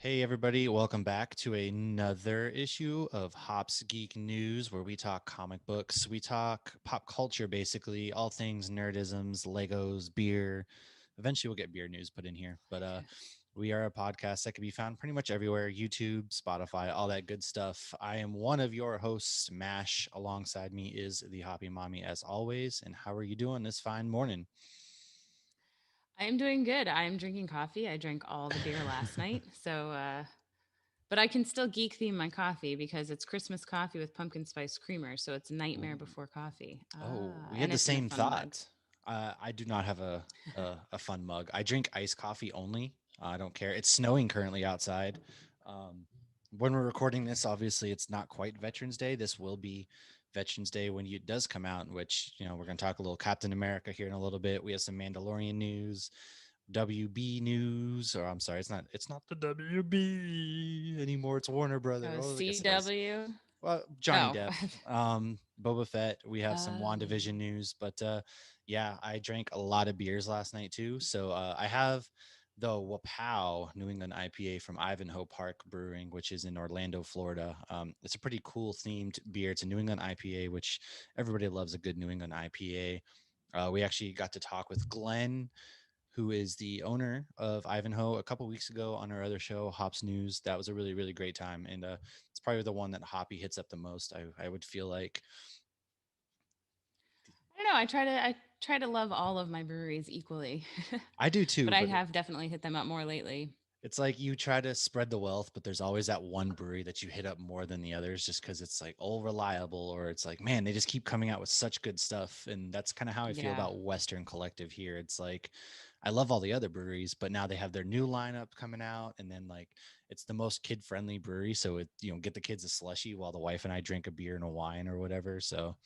Hey, everybody, welcome back to another issue of Hops Geek News, where we talk comic books. We talk pop culture, basically, all things nerdisms, Legos, beer. Eventually, we'll get beer news put in here, but we are a podcast that can be found pretty much everywhere: YouTube, Spotify, all that good stuff. I am one of your hosts, Mash. Alongside me is the Hoppy Mommy, as always. And how are you doing this fine morning? I am doing good. I am drinking coffee. I drank all the beer last night. But I can still geek theme my coffee because it's Christmas coffee with pumpkin spice creamer. So it's Nightmare Ooh. Before Coffee. Oh, we had And the it's in a same fun mug. thought. I do not have a fun mug. I drink iced coffee only. I don't care. It's snowing currently outside. Um, when we're recording this, obviously, it's not quite Veterans Day. This will be Veterans Day when it does come out, which, we're going to talk a little Captain America here in a little bit. We have some Mandalorian news, WB news, or I'm sorry, it's not the WB anymore. It's Warner Brother. Oh, Oh, I guess it is. CW? Well, Johnny Oh. Depp, Boba Fett. We have some WandaVision news, but yeah, I drank a lot of beers last night too. So I have the Wapow New England IPA from Ivanhoe Park Brewing, which is in Orlando, Florida. It's a pretty cool themed beer. It's a New England IPA, which everybody loves a good New England IPA. We actually got to talk with Glenn, who is the owner of Ivanhoe, a couple weeks ago on our other show, Hops News. That was a really, really great time. And it's probably the one that Hoppy hits up the most, I would feel like. I don't know. I try to love all of my breweries equally. I do But too, I but have definitely hit them up more lately. it's like you try to spread the wealth, but there's always that one brewery that you hit up more than the others just because it's like all reliable, or it's like, man, they just keep coming out with such good stuff. And that's kind of how I feel Yeah. about Western Collective here. It's like I love all the other breweries, but now they have their new lineup coming out, and then like it's the most kid-friendly brewery. So it, get the kids a slushy while the wife and I drink a beer and a wine or whatever. So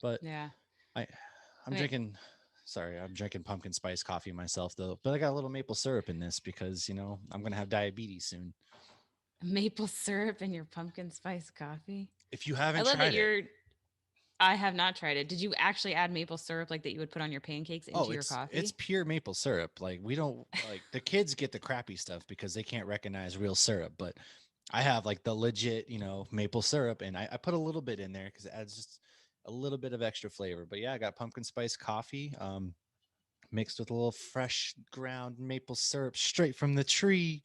but Yeah. I I'm I mean, drinking sorry, I'm drinking pumpkin spice coffee myself though, but I got a little maple syrup in this because, I'm going to have diabetes soon. maple syrup in your pumpkin spice coffee. If you I haven't love that tried it, you're I have not tried it. Did you actually add maple syrup like that you would put on your pancakes oh, into your it's coffee? pure maple syrup. Like we don't like the kids get the crappy stuff because they can't recognize real syrup, but I have like the legit, maple syrup, and I put a little bit in there because it adds just a little bit of extra flavor. But yeah, I got pumpkin spice coffee, mixed with a little fresh ground maple syrup straight from the tree.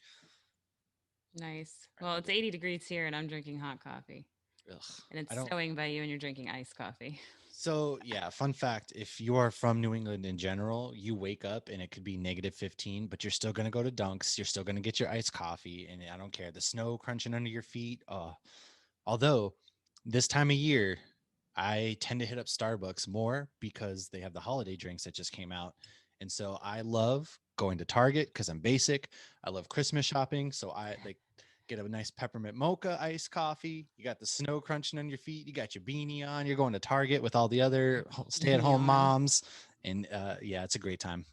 Nice. I Well, love it's it. 80 degrees here and I'm drinking hot coffee. Ugh, And I it's don't. snowing by you and you're drinking iced coffee. So yeah, fun fact: if you are from New England in general, you wake up and it could be -15, but you're still gonna go to Dunks. You're still gonna get your iced coffee, and I don't care the snow crunching under your feet. Although this time of year, I tend to hit up Starbucks more because they have the holiday drinks that just came out, and so I love going to Target because I'm basic. I love Christmas shopping, so I like get a nice peppermint mocha iced coffee. You got the snow crunching on your feet. You got your beanie on. You're going to Target with all the other stay-at-home Yawn. moms, and yeah, it's a great time.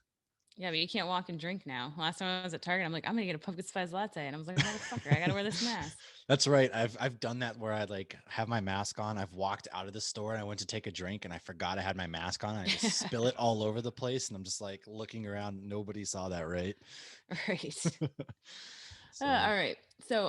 Yeah, but you can't walk and drink now. Last time I was at Target, I'm like, I'm gonna get a pumpkin spice latte. And I was like, motherfucker, I gotta wear this mask. That's right. I've done that where I like have my mask on. I've walked out of the store and I went to take a drink and I forgot I had my mask on. And I just spill it all over the place, and I'm just like looking around. Nobody saw that, right? Right. So All right. So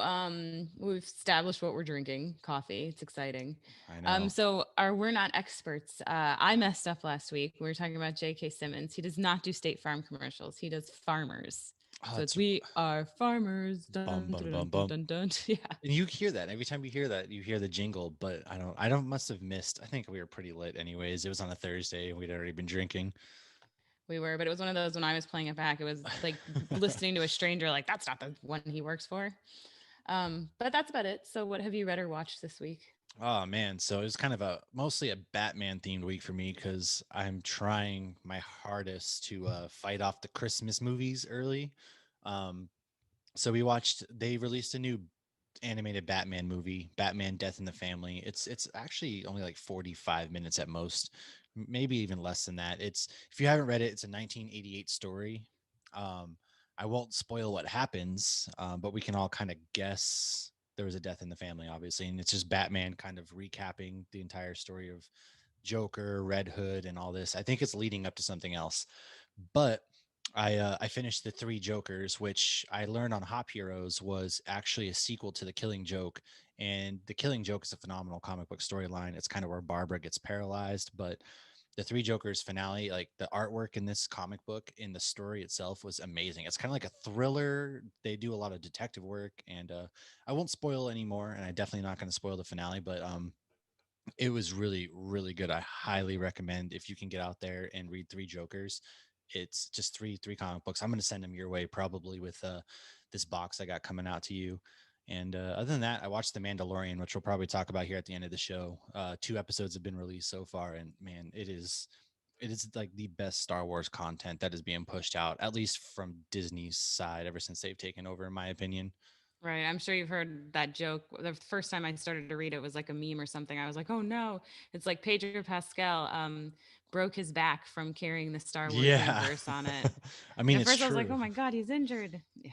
we've established what we're drinking, coffee. It's exciting. I know. So our we're not experts. I messed up last week. We were talking about J.K. Simmons. He does not do State Farm commercials. He does farmers. Oh, So it's it's we are farmers. Dun bum dun bum dun bum dun bum. dun dun. Yeah. And you hear that every time you hear that, you hear the jingle. But I don't must have missed. I think we were pretty lit, anyways. It was on a Thursday and we'd already been drinking. We were, but it was one of those when I was playing it back. It was like listening to a stranger, like, that's not the one he works for. But that's about it. So, what have you read or watched this week? Oh man, so it was kind of a mostly a Batman themed week for me because I'm trying my hardest to fight off the Christmas movies early. Um, so they released a new animated Batman movie, Batman Death in the Family. It's actually only like 45 minutes at most, maybe even less than that. It's if you haven't read it, it's a 1988 story. Um, I won't spoil what happens, but we can all kind of guess there was a death in the family, obviously, and it's just Batman kind of recapping the entire story of Joker, Red Hood, and all this. I think it's leading up to something else, but I finished the Three Jokers, which I learned on Hop Heroes was actually a sequel to the Killing Joke, and the Killing Joke is a phenomenal comic book storyline. It's kind of where Barbara gets paralyzed, but the Three Jokers finale, like the artwork in this comic book in the story itself was amazing. It's kind of like a thriller. They do a lot of detective work, and I won't spoil anymore, and I definitely not going to spoil the finale, but it was really really good. I highly recommend if you can get out there and read Three Jokers. It's just three comic books. I'm going to send them your way probably with this box I got coming out to you. And other than that, I watched The Mandalorian, which we'll probably talk about here at the end of the show. 2 episodes have been released so far, and man, it is like the best Star Wars content that is being pushed out, at least from Disney's side, ever since they've taken over, in my opinion. Right. I'm sure you've heard that joke. The first time I started to read it was like a meme or something. I was like, oh no. It's like Pedro Pascal broke his back from carrying the Star Wars Yeah, universe on it. I And mean at it's first I was like, true. oh my God, he's injured. Yeah.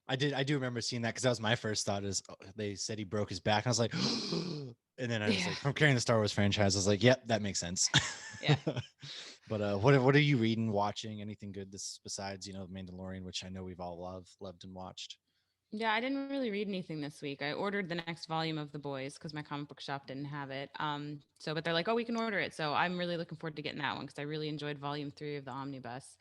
I do remember seeing that because that was my first thought. Is they said he broke his back, and I was like, and then I was Yeah. like, from carrying the Star Wars franchise, I was like, yep, that makes sense. Yeah. But what are you reading, watching? Anything good this besides The Mandalorian, which I know we've all loved and watched. Yeah, I didn't really read anything this week. I ordered the next volume of The Boys because my comic book shop didn't have it. But they're like, oh, we can order it. So I'm really looking forward to getting that one because I really enjoyed volume 3 of the omnibus.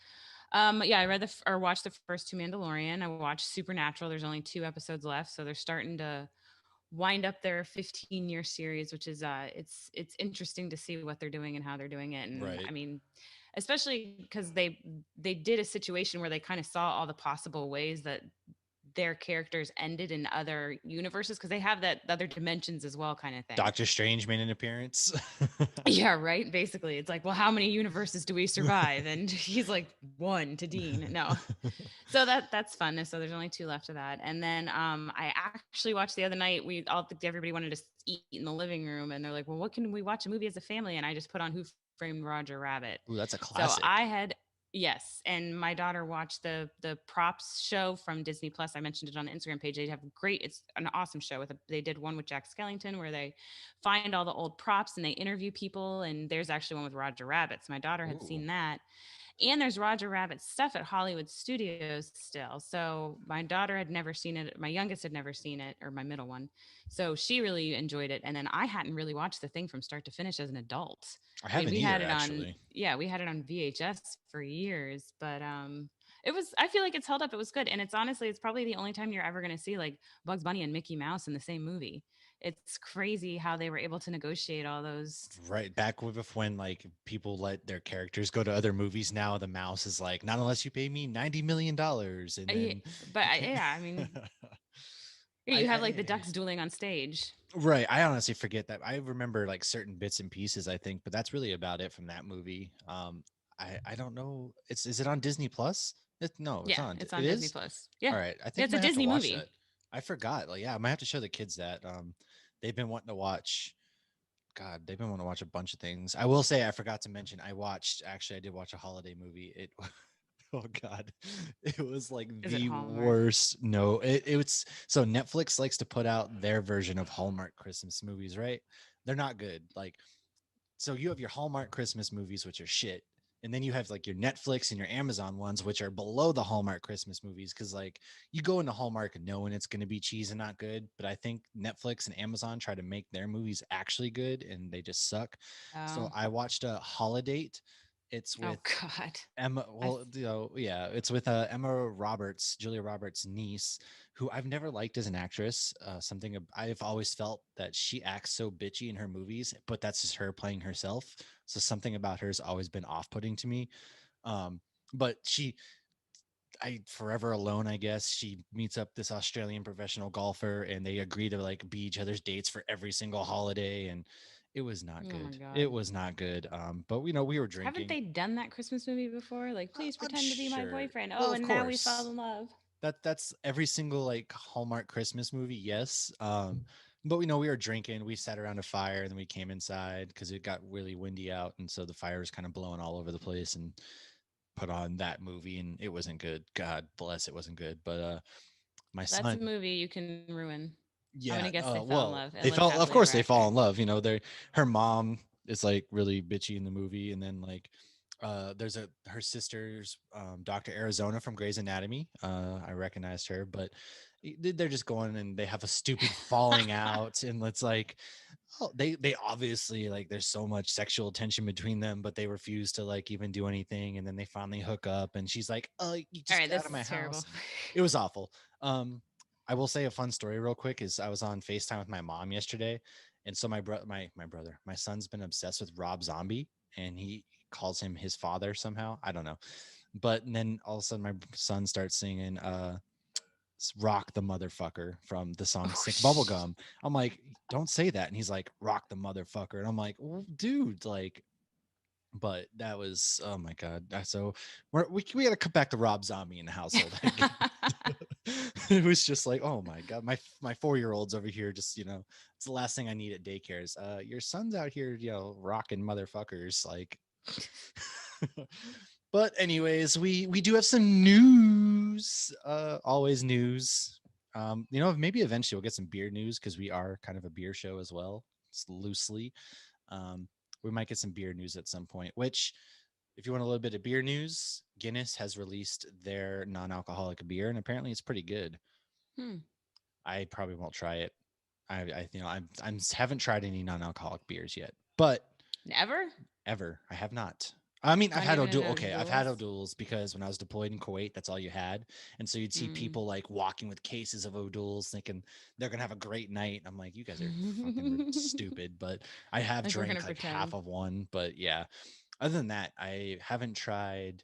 Yeah, I read or watched the first two Mandalorian. I watched Supernatural. There's only 2 episodes left, so they're starting to wind up their 15-year series, which is it's interesting to see what they're doing and how they're doing it. And Right. I mean, especially because they did a situation where they kind of saw all the possible ways that their characters ended in other universes because they have that other dimensions as well kind of thing. Doctor Strange made an appearance. Yeah, right. Basically, it's like, well, how many universes do we survive? And he's like, one to Dean. No, so that's fun. So there's only two left of that. And then I actually watched the other night. Everybody wanted to eat in the living room, and they're like, well, what can we watch a movie as a family? And I just put on Who Framed Roger Rabbit. Ooh, that's a So classic. I had Yes, and my daughter watched the props show from Disney Plus. I mentioned it on the Instagram page. They have great. It's an awesome show. They did one with Jack Skellington where they find all the old props and they interview people. And there's actually one with Roger Rabbit. So my daughter had Ooh, seen that, and there's Roger Rabbit stuff at Hollywood Studios still. So my daughter had never seen it. My youngest had never seen it, or my middle one. So she really enjoyed it. And then I hadn't really watched the thing from start to finish as an adult. I I mean, haven't we had either it on, actually. yeah, we had it on VHS for years, but I feel like it's held up. It was good. And it's probably the only time you're ever going to see like Bugs Bunny and Mickey Mouse in the same movie. It's crazy how they were able to negotiate all those. Right back with when like people let their characters go to other movies. Now the mouse is like, not unless you pay me $90 million, and Yeah, then but you can't. yeah, I mean, yeah, you have like the I ducks dueling on stage. right. I honestly forget that. I remember like certain bits and pieces, I think, but that's really about it from that movie. I don't know. Is it on Disney Plus? No, it's Yeah, on. it's It on Disney is. Plus. Yeah. All right. I Yeah, think I it's a might have to Disney watch movie. that. I forgot. Like, yeah, I might have to show the kids that. They've been wanting to watch. God, they've been wanting to watch a bunch of things. I will say I forgot to mention I watched. Actually, I did watch a holiday movie. It Oh God, it was like Is it the Hallmark? worst. No, it was so Netflix likes to put out their version of Hallmark Christmas movies, right? They're not good. Like, so you have your Hallmark Christmas movies, which are shit, and then you have like your Netflix and your Amazon ones, which are below the Hallmark Christmas movies, because like you go into Hallmark knowing it's going to be cheesy and not good, but I think Netflix and Amazon try to make their movies actually good, and they just suck. So Oh, I watched a Holiday. It's oh with God. Emma, I well, yeah, it's with Emma Roberts, Julia Roberts' niece, who I've never liked as an actress. I've always felt that she acts so bitchy in her movies, but that's just her playing herself. So something about her has always been off-putting to me. Um, but forever alone, I guess. She meets up this Australian professional golfer, and they agree to like be each other's dates for every single holiday, and it was not oh my good. It God. was not good. But we were Haven't drinking. they done that Christmas movie before? Like, please I'm pretend to be my sure. boyfriend. Well, Oh, of and now we fell course. in love. That's every single like Hallmark Christmas movie, yes. But we were drinking, we sat around a fire, and then we came inside because it got really windy out, and so the fire was kind of blowing all over the place, and put on that movie, and it wasn't good. God bless, it wasn't good. But my That's a son, movie you can ruin. I'm gonna yeah, guess they fell in well, love and they lived fell, of happily course ever they fall after. in love. Her mom is like really bitchy in the movie, and then like There's a her sister's Dr. Arizona from Grey's Anatomy. I recognized her, but they're just going and they have a stupid falling out, and it's like, oh, they obviously like there's so much sexual tension between them, but they refuse to like even do anything, and then they finally hook up, and she's like, "Oh, you All just right, get out this of my is terrible. house." And it was awful. Um, I will say a fun story real quick is I was on FaceTime with my mom yesterday, and so my son's been obsessed with Rob Zombie, and he calls him his father somehow. I don't know. But then all of a sudden my son starts singing Rock the Motherfucker from the song Oh, Sick Bubblegum. I'm like, don't say that. And he's like, Rock the Motherfucker. And I'm like, well, dude, like, but that was, oh my God. So we got to cut back to Rob Zombie in the household. It was just like, oh my God, my 4-year-old's over here. Just, it's the last thing I need at daycare is your son's out here, rocking motherfuckers. Like, but anyways, we do have some news. Always news. Maybe eventually we'll get some beer news because we are kind of a beer show as well. It's loosely. Um, we might get some beer news at some point. Which, if you want a little bit of beer news, Guinness has released their non-alcoholic beer, and apparently it's pretty good. hmm. I probably won't try it. I haven't tried any non-alcoholic beers yet, but Never? ever. I have not. I mean, I've Not had even in O'Doul. those Okay, I've had duels? O'Douls because when I was deployed in Kuwait, that's all you had, and so you'd see Mm. people like walking with cases of O'Douls, thinking they're gonna have a great night. I'm like, you guys are fucking stupid. But I have Like we're gonna drank like half pretend. of one. But yeah, other than that, I haven't tried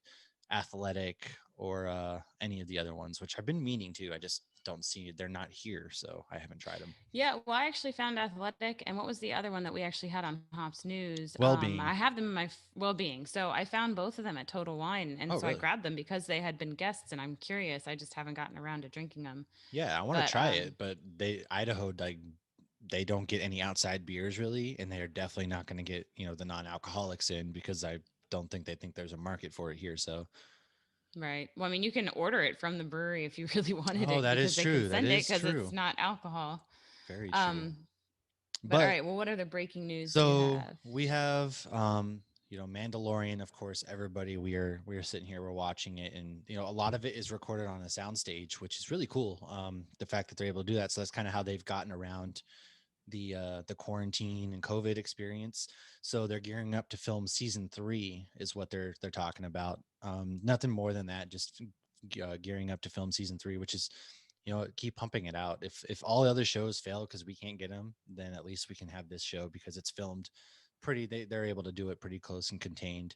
Athletic or any of the other ones, which I've been meaning to. I just don't see they're not here, so I haven't tried them. Yeah, well, I actually found Athletic, and what was the other one that we actually had on Hops News? Well I being. have them in my well-being, so I found both of them at Total Wine, and Oh, so I really? grabbed them because they had been guests, and I'm curious. I just haven't gotten around to drinking them. Yeah, I want to But try it, but Idaho like they don't get any outside beers really, and they're definitely not going to get the non-alcoholics in because I don't think they think there's a market for it here. So, right, well, I mean, you can order it from the brewery if you really wanted oh, it that because is they can true. That send it is because it's true. not alcohol. Very true. Um, but all But right, well, what other breaking news do you so have? we have Mandalorian, of course, everybody we are sitting here, we're watching it, and a lot of it is recorded on a soundstage, which is really cool. The fact that they're able to do that. So that's kind of how they've gotten around the quarantine and COVID experience. So they're gearing up to film season 3 is what they're talking about. Nothing more than that, just gearing up to film season 3, which is keep pumping it out. If all the other shows fail because we can't get them, then at least we can have this show because it's filmed pretty. They're able to do it pretty close and contained.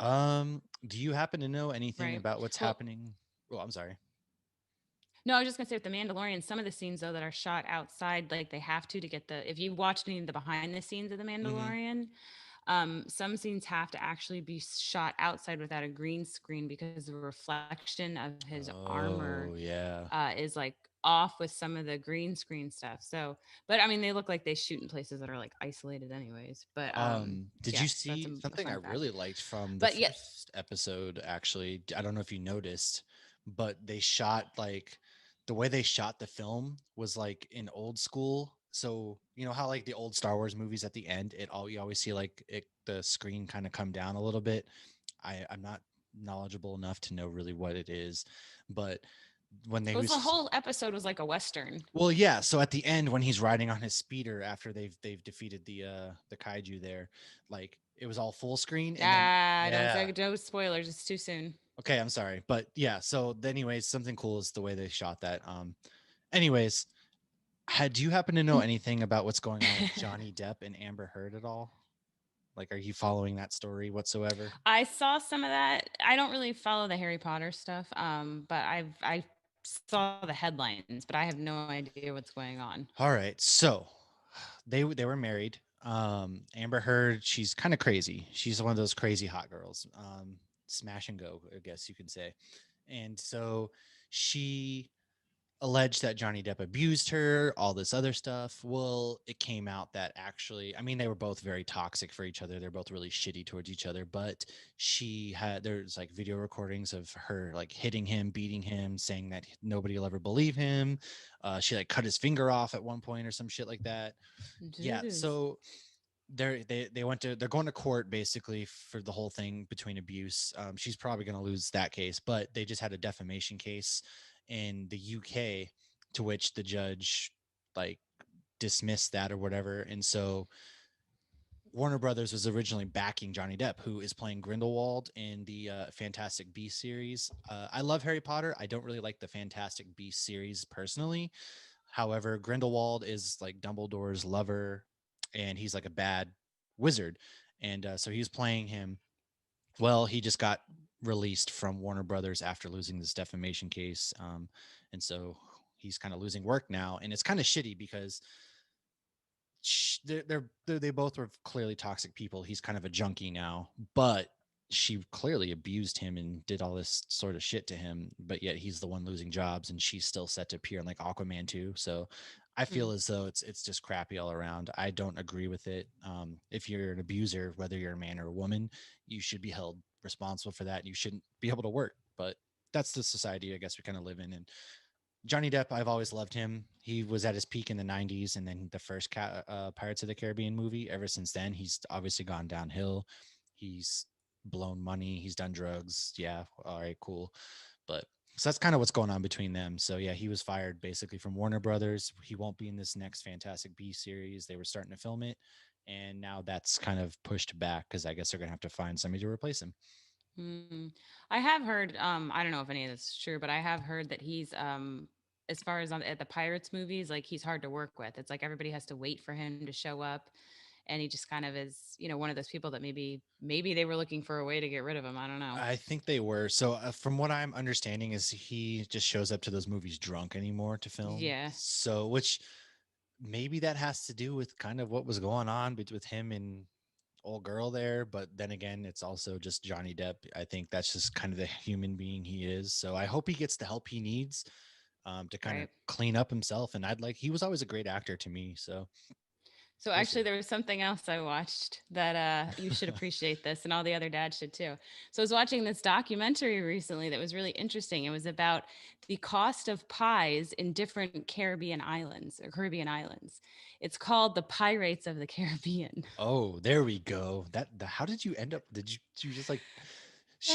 Do you happen to know anything Right. about what's Well, happening? Oh, I'm sorry. no, I was just gonna say with the Mandalorian, some of the scenes though that are shot outside, like they have to get the. If you watched any of the behind the scenes of the Mm-hmm. Mandalorian, some scenes have to actually be shot outside without a green screen because the reflection of his armor Oh yeah. is like off with some of the green screen stuff. So, but I mean, they look like they shoot in places that are like isolated, anyways. But Did you yes, that's see a something I fun fact. really liked from the But yeah, first episode? Actually, I don't know if you noticed, but they shot like the way they shot the film was like in old school. So you know how like the old Star Wars movies at the end, you always see like the screen kind of come down a little bit. I'm not knowledgeable enough to know really what it is, but when it they was the was whole episode was like a western. well, yeah. So at the end, when he's riding on his speeder after they've defeated the kaiju there, like it was all full screen, and then Ah, don't yeah. say no spoilers. It's too soon. Okay, I'm sorry, but yeah. So anyways, something cool is the way they shot that. Anyways, do you happen to know anything about what's going on with Johnny Depp and Amber Heard at all? Like, are you following that story whatsoever? I saw some of that. I don't really follow the Harry Potter stuff, but I saw the headlines, but I have no idea what's going on. All right, so they were married. Amber Heard, she's kind of crazy. She's one of those crazy hot girls. Smash and go, I guess you could say. And so she alleged that Johnny Depp abused her, all this other stuff. Well, it came out that actually, I mean, they were both very toxic for each other. They're both really shitty towards each other. But there's like video recordings of her like hitting him, beating him, saying that nobody will ever believe him. She like cut his finger off at one point or some shit like that. Yeah. Jeez. So they're going to court basically for the whole thing between abuse. She's probably going to lose that case, but they just had a defamation case in the UK to which the judge like dismissed that or whatever. And so Warner Brothers was originally backing Johnny Depp, who is playing Grindelwald in the Fantastic Beasts series. I love Harry Potter. I don't really like the Fantastic Beasts series personally. However, Grindelwald is like Dumbledore's lover, and he's like a bad wizard. And so he's playing him. Well, he just got released from Warner Brothers after losing this defamation case. And so he's kind of losing work now. And it's kind of shitty because they both were clearly toxic people. He's kind of a junkie now, but she clearly abused him and did all this sort of shit to him, but yet he's the one losing jobs, and she's still set to appear in like Aquaman 2. So I feel Mm, as though it's just crappy all around. I don't agree with it. If you're an abuser, whether you're a man or a woman, you should be held responsible for that. You shouldn't be able to work, but that's the society I guess we kind of live in. And Johnny Depp, I've always loved him. He was at his peak in the 90s and then the first Pirates of the Caribbean movie. Ever since then, he's obviously gone downhill. He's blown money. He's done drugs. Yeah. All right, cool. But so that's kind of what's going on between them. So yeah, he was fired basically from Warner Brothers. He won't be in this next Fantastic Beasts series. They were starting to film it. And now that's kind of pushed back because I guess they're going to have to find somebody to replace him. mm. I have heard, I don't know if any of this is true, but I have heard that he's, as far as at the Pirates movies, like he's hard to work with. It's like everybody has to wait for him to show up, and he just kind of is, one of those people that maybe they were looking for a way to get rid of him. I don't know. I think they were. So, from what I'm understanding, is he just shows up to those movies drunk anymore to film. Yeah, So, which maybe that has to do with kind of what was going on with him and old girl there. But then again, it's also just Johnny Depp. I think that's just kind of the human being he is. So, I hope he gets the help he needs to kind of right. clean up himself. And he was always a great actor to me. So, So we'll see. actually, there was something else I watched that you should appreciate this, and all the other dads should too. So I was watching this documentary recently that was really interesting. It was about the cost of pies in different Caribbean islands or Caribbean islands. It's called The Pirates of the Caribbean. Oh, there we go. How did you end up? Did you just like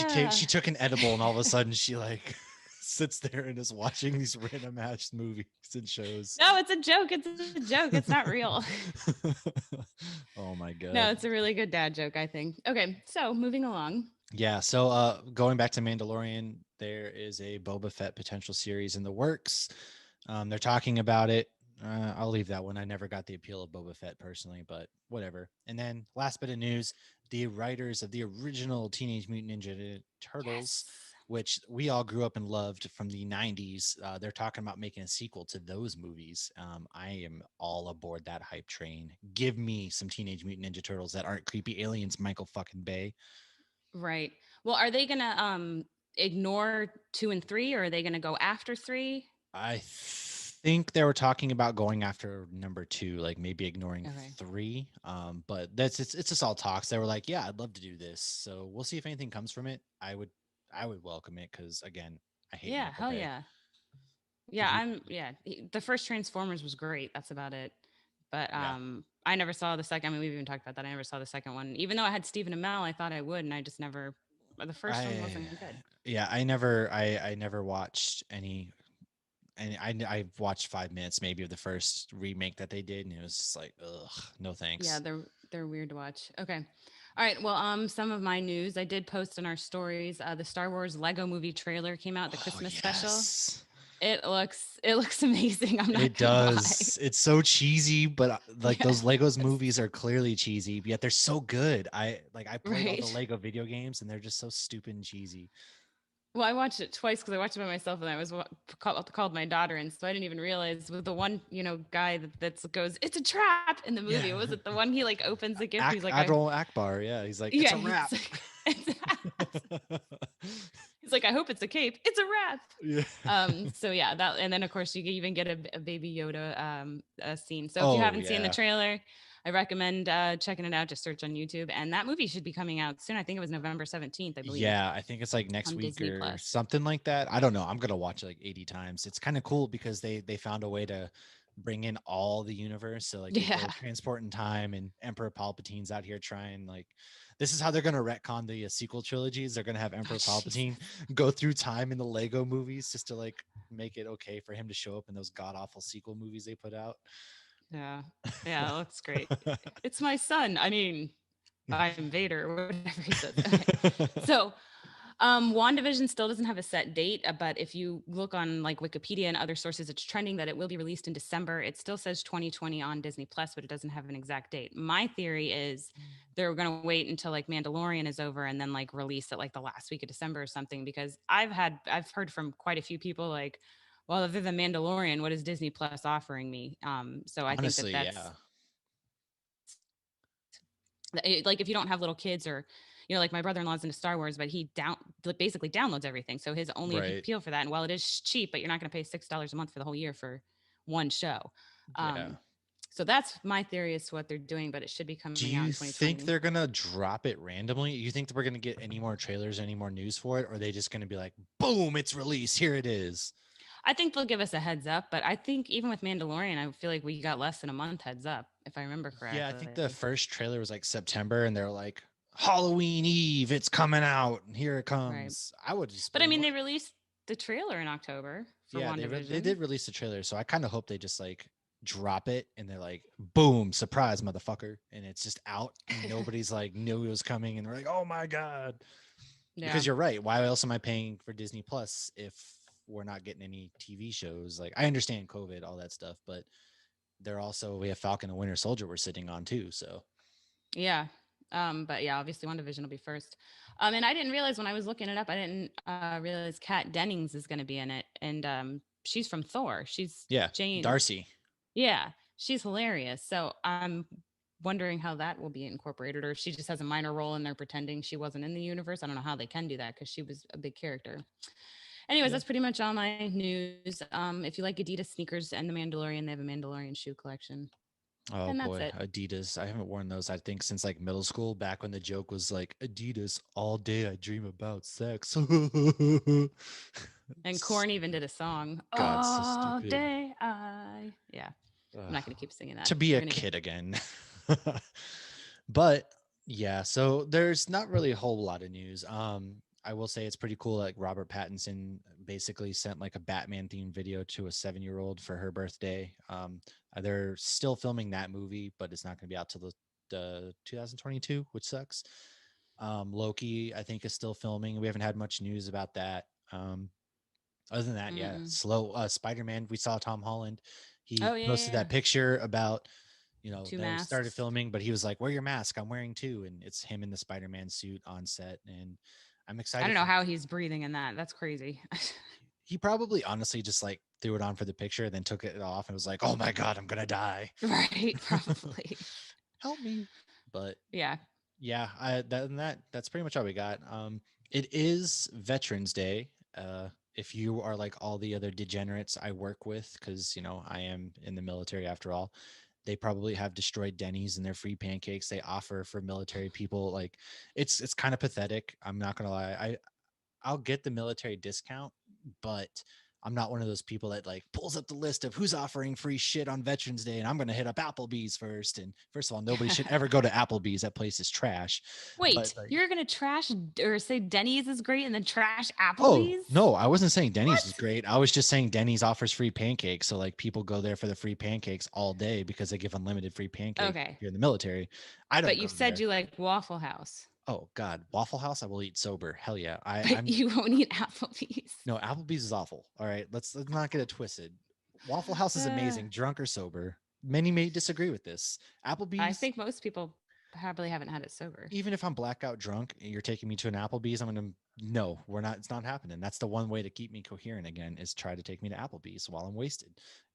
Ah, she took an edible and all of a sudden she like sits there and is watching these random ass movies and shows. no, it's a joke. It's a joke. It's not real. Oh my No, god. it's a really good dad joke, I think. Okay, so moving along. Yeah, so going back to Mandalorian, there is a Boba Fett potential series in the works. They're talking about it. I'll leave that one. I never got the appeal of Boba Fett personally, but whatever. And then last bit of news, the writers of the original Teenage Mutant Ninja Turtles, Yes. which we all grew up and loved from the 90s, they're talking about making a sequel to those movies. I am all aboard that hype train. Give me some Teenage Mutant Ninja Turtles that aren't creepy aliens, Michael fucking Bay. Right. Well, are they gonna ignore 2 and 3, or are they gonna go after 3? I think they were talking about going after number two, like maybe ignoring Okay. three. But it's just all talks. They were like, yeah, I'd love to do this. So we'll see if anything comes from it. I would welcome it because again, I hate Yeah, Michael hell Bay. yeah. Did Yeah, you? the first Transformers was great. That's about it. But Yeah. I never saw the second. I mean, we've even talked about that. I never saw the second one. Even though I had Stephen Amell, I thought I would, and I just never the first one I wasn't good. yeah, I never watched any, and I watched 5 minutes maybe of the first remake that they did, and it was just like, ugh, no Yeah, thanks. they're weird to watch. Okay. All right. Well, some of my news I did post in our stories. The Star Wars Lego movie trailer came out, the Oh Christmas special. yes. It looks amazing. I'm not It gonna lie. does. It's so cheesy, but like Yeah. those Legos movies are clearly cheesy, yet they're so good. I played all the Right. Lego video games and they're just so stupid and cheesy. Well, I watched it twice because I watched it by myself, and I was called my daughter, and so I didn't even realize with the one guy that goes, "It's a trap" in the movie. Yeah. Was it the one he like opens the gift? He's like, "I Admiral Akbar, yeah. He's like, it's yeah." a He's wrap. like, it's he's like, "I hope it's a cape. It's a wrap." Yeah. So yeah, that, and then of course you even get a baby Yoda scene. So if you Oh haven't seen the yeah. trailer, I recommend checking it out. Just search on YouTube, and that movie should be coming out soon. I think it was November 17th, I believe, Yeah, I think it's like next on week Disney or Plus. something like that. I don't know. I'm gonna watch it like 80 times. It's kind of cool because they found a way to bring in all the universe. So like they Yeah. go transport in time, and Emperor Palpatine's out here trying like this is how they're gonna retcon the sequel trilogies. They're gonna have Oh, Emperor Jesus. Palpatine go through time in the Lego movies just to like make it okay for him to show up in those god awful sequel movies they put out. Yeah. Yeah, it looks great. It's my son. I mean, I'm Vader, whatever he says. Okay. So, WandaVision still doesn't have a set date, but if you look on like Wikipedia and other sources, it's trending that it will be released in December. It still says 2020 on Disney Plus, but it doesn't have an exact date. My theory is they're going to wait until like Mandalorian is over and then like release it like the last week of December or something. Because I've heard from quite a few people like, well, other than Mandalorian, what is Disney Plus offering me? So I think that Honestly, that's yeah. like if you don't have little kids or like my brother-in-law's into Star Wars, but basically downloads everything, so his only Right. appeal for that, and while it is cheap, but you're not going to pay $6 a month for the whole year for one show. Yeah. um so that's my theory as to what they're doing, but it should be Do coming out in you think 2020. they're gonna drop it randomly? You think that we're gonna get any more trailers, any more news for it, or are they just gonna be like, boom, it's released, here it is? I think they'll give us a heads up, but I think even with Mandalorian, I feel like we got less than a month heads up, if I remember Yeah, I think correctly. the first trailer was like September, and they're like, Halloween Eve, it's coming out, and here it Right. comes. I would just But I be mean, like, they released the trailer in October for yeah, they WandaVision. did release the trailer, so I kind of hope they just like drop it and they're like, boom, surprise, motherfucker, and it's just out, and nobody's like knew it was coming, and they're like, oh my god. Yeah. Because you're right. Why else am I paying for Disney Plus if we're not getting any TV shows? Like I understand COVID, all that stuff, but they're also we have Falcon and Winter Soldier we're sitting on too. So Yeah. But yeah, obviously WandaVision will be first. And I didn't realize when I was looking it up, I didn't realize Kat Dennings is going to be in it. And she's from Thor. She's yeah, Jane. Darcy. Yeah, she's hilarious. So I'm wondering how that will be incorporated, or if she just has a minor role and they're pretending she wasn't in the universe. I don't know how they can do that because she was a big character. Anyways, Yeah. that's pretty much all my news. If you like Adidas sneakers and the Mandalorian, they have a Mandalorian shoe collection. Oh And that's boy, it. Adidas. I haven't worn those, I think, since like middle school, back when the joke was like Adidas all day I dream about sex. And Korn even did a song. God, so All stupid. day I. Yeah. I'm Ugh. not going to keep singing that. To be We're a going to get. kid again. But yeah, so there's not really a whole lot of news. I will say it's pretty cool. Like Robert Pattinson basically sent like a Batman themed video to a 7-year-old for her birthday. They're still filming that movie, but it's not going to be out till the 2022, which sucks. Loki, I think, is still filming. We haven't had much news about that. Other than that, yeah, Mm-mm. slow. Spider-Man, we saw Tom Holland. He Oh, yeah, yeah, posted yeah. that picture about Two they started masks. filming, but he was like, wear your mask, I'm wearing two, and it's him in the Spider-Man suit on set, and I'm I excited don't know for how he's breathing in that. That's crazy. he probably honestly just like threw it on for the picture, then took it off and was like, oh my god, I'm gonna die. Right. Probably. Help me. But Yeah. yeah, that's pretty much all we got. It is Veterans Day. If you are like all the other degenerates I work with, because I am in the military after all, they probably have destroyed Denny's and their free pancakes they offer for military people. Like it's kind of pathetic. I'm not gonna lie. I'll get the military discount, but I'm not one of those people that like pulls up the list of who's offering free shit on Veterans Day, and I'm going to hit up Applebee's first. And first of all, nobody should ever go to Applebee's. That place is trash. But Wait, like, you're going to trash or say Denny's is great and then trash oh Applebee's? no, I wasn't saying Denny's is What? great. I was just saying Denny's offers free pancakes, so like people go there for the free pancakes all day because they give unlimited free pancakes if Okay. you're in the military. I don't But go you said there. you like Waffle House, Oh God, Waffle House, I will eat sober. Hell yeah. but I'm you won't eat Applebee's. No, Applebee's is awful. All right, let's not get it twisted. Waffle House is Uh, amazing, drunk or sober. Many may disagree with this. I Applebee's, think most people probably haven't had it sober. even if I'm blackout drunk and you're taking me to an Applebee's, I'm gonna no, we're not. It's not happening. That's the one way to keep me coherent again is try to take me to Applebee's while I'm wasted.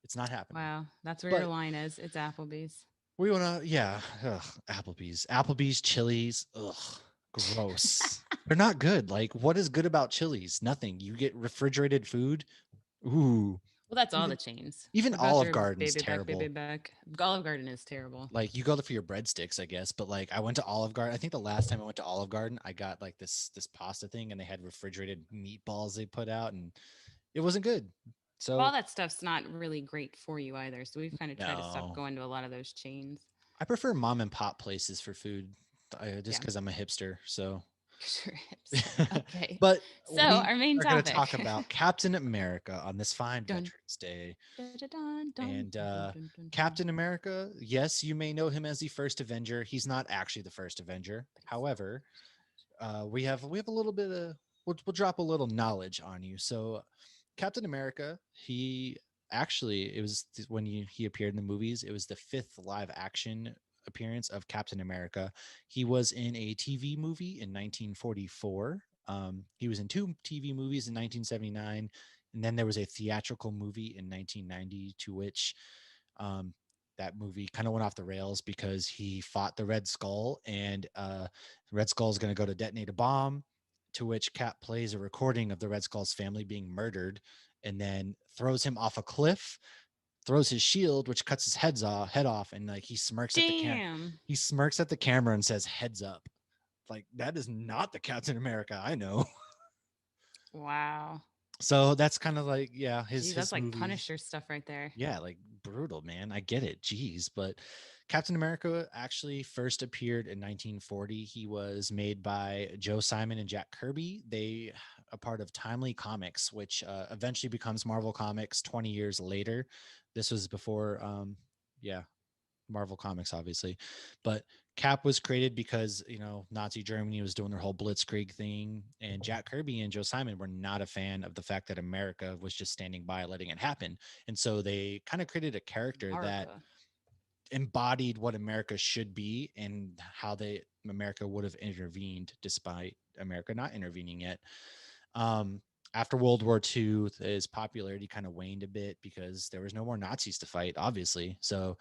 It's not happening. Wow, that's where your But line is. It's Applebee's. we wanna, yeah, ugh, Applebee's, Chili's, ugh, gross. They're not good. Like, what is good about Chili's? Nothing. You get refrigerated food. Ooh, Well, that's all the even chains. even What about Olive their Garden's baby back, baby terrible. back? Olive Garden is terrible. Like you go there for your breadsticks, I guess. But like I went to Olive Garden. I think the last time I went to Olive Garden, I got like this pasta thing, and they had refrigerated meatballs they put out, and it wasn't good. All So that stuff's not really great for you either. So we've kind of tried to stop no, going to a lot of those chains. I prefer mom and pop places for food, just Yeah. because I'm a hipster. So, 'Cause you're a hipster. Okay. but So we our main are going to topic. talk about Captain America on this fine Dun, Veterans Day. dun, dun, dun, dun, And dun, dun, dun, dun. Captain America, yes, you may know him as the first Avenger. He's not actually the first Avenger. But he's the However, first we have a little bit of we'll drop a little knowledge on you. So, Captain America, he actually it was when he appeared in the movies. It was the fifth live action appearance of Captain America. He was in a TV movie in 1944. He was in two TV movies in 1979, and then there was a theatrical movie in 1990 to which um, that movie kind of went off the rails because he fought the Red Skull, and Red Skull is going to go to detonate a bomb. To which Cap plays a recording of the Red Skull's family being murdered, and then throws him off a cliff, throws his shield, which cuts his head off, and like he smirks at the camera. Damn. He smirks at the camera and says, "Heads up." Like that is not the Captain America I know. Wow. So that's kind of like, yeah, Gee, that's his like movies. Punisher stuff right there. Yeah, like brutal, man. I get it. Jeez. But Captain America actually first appeared in 1940. He was made by Joe Simon and Jack Kirby. They a part of Timely Comics, which eventually becomes Marvel Comics 20 years later. This was before, yeah, Marvel Comics, obviously. But Cap was created because, Nazi Germany was doing their whole blitzkrieg thing. And Jack Kirby and Joe Simon were not a fan of the fact that America was just standing by letting it happen. And so they kind of created a character that America. embodied what America should be and how America would have intervened despite America not intervening yet. Um, After World War II, his popularity kind of waned a bit because there was no more Nazis to fight, obviously. So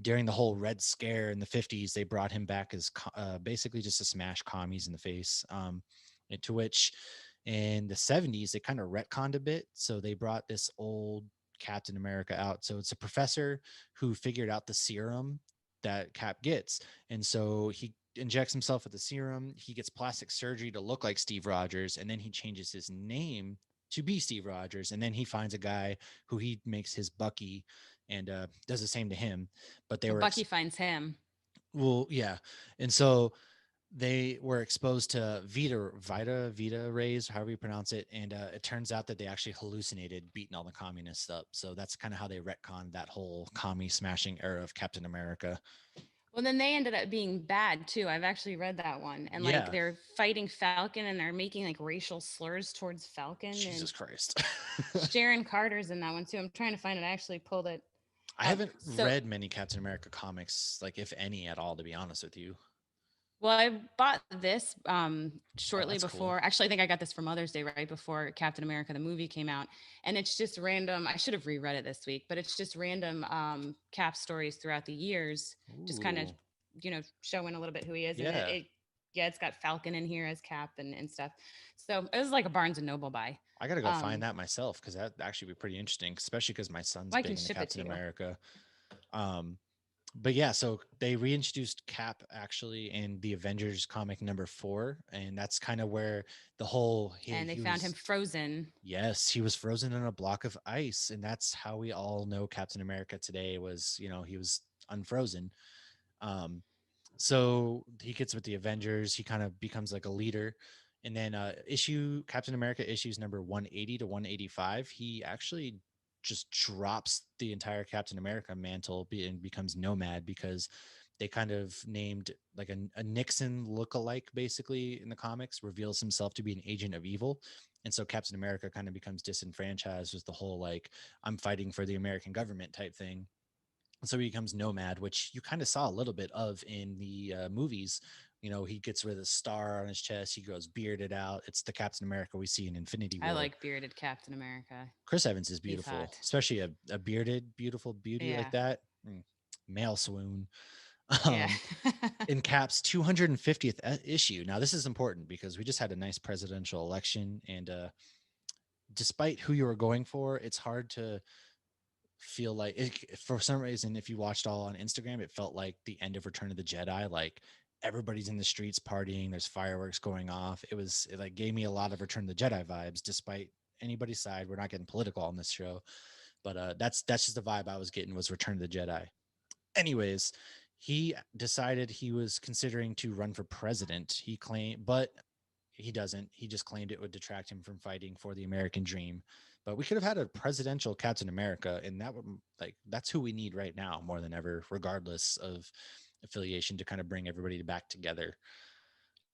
during the whole Red Scare in the 50s, they brought him back as basically just to smash commies in the face. To which in the 70s, they kind of retconned a bit. So they brought this old Captain America out. So it's a professor who figured out the serum that Cap gets. And so he injects himself with the serum. He gets plastic surgery to look like Steve Rogers. And then he changes his name to be Steve Rogers. And then he finds a guy who he makes his Bucky and does the same to him. But they Or were Bucky finds him. well, yeah, and so they were exposed to Vita rays, however you pronounce it, and it turns out that they actually hallucinated, beating all the communists up. So that's kind of how they retconned that whole commie smashing era of Captain America. Well, then they ended up being bad too. I've actually read that one. And like Yeah, they're fighting Falcon and they're making like racial slurs towards Falcon. And Jesus Christ. Sharon Carter's in that one too. I'm trying to find it. I actually pulled it I up. haven't So, read many Captain America comics, like if any at all, to be honest with you. well, I bought this Oh, shortly that's cool. before. Actually, I think I got this for Mother's Day right before Captain America the movie came out, and it's just random. I should have reread it this week, but it's just random Cap stories throughout the years, just kind of Ooh, showing a little bit who he is, and yeah. yeah, it's got Falcon in here as Cap and stuff. So it was like a Barnes and Noble buy. I gotta go find Um, that myself because that actually be pretty interesting, especially because my son's well, I can big into ship it Captain to you. America. Um, but yeah, so they reintroduced Cap actually in the Avengers comic number 4, and that's kind of where the whole And they he found him was frozen. yes, he was frozen in a block of ice, and that's how we all know Captain America today was, he was unfrozen. Um, so he gets with the Avengers, he kind of becomes like a leader. And then issue Captain America issues number 180 to 185, he actually just drops the entire Captain America mantle and becomes Nomad because they kind of named like a Nixon look-alike basically in the comics, reveals himself to be an agent of evil. And so Captain America kind of becomes disenfranchised with the whole like I'm fighting for the American government type thing. So he becomes Nomad, which you kind of saw a little bit of in the movies. He gets rid of the star on his chest. He goes bearded out. It's the Captain America we see in Infinity I War. like bearded Captain America. Chris Evans is He's beautiful, hot. especially a bearded, beautiful beauty like Yeah. that. Male swoon. Yeah. Um, in Cap's 250th issue. Now, this is important because we just had a nice presidential election, and despite who you were going for, it's hard to feel like for some reason, if you watched all on Instagram, it felt like the end of Return of the Jedi. Like everybody's in the streets partying, there's fireworks going off. It like gave me a lot of Return of the Jedi vibes, despite anybody's side. We're not getting political on this show, but that's just the vibe I was getting, was Return of the Jedi. Anyways, he decided he was considering to run for president. He claimed, but he doesn't. He just claimed it would detract him from fighting for the American dream. But we could have had a presidential Captain America, and that would, like, that's who we need right now more than ever, regardless of affiliation, to kind of bring everybody back together.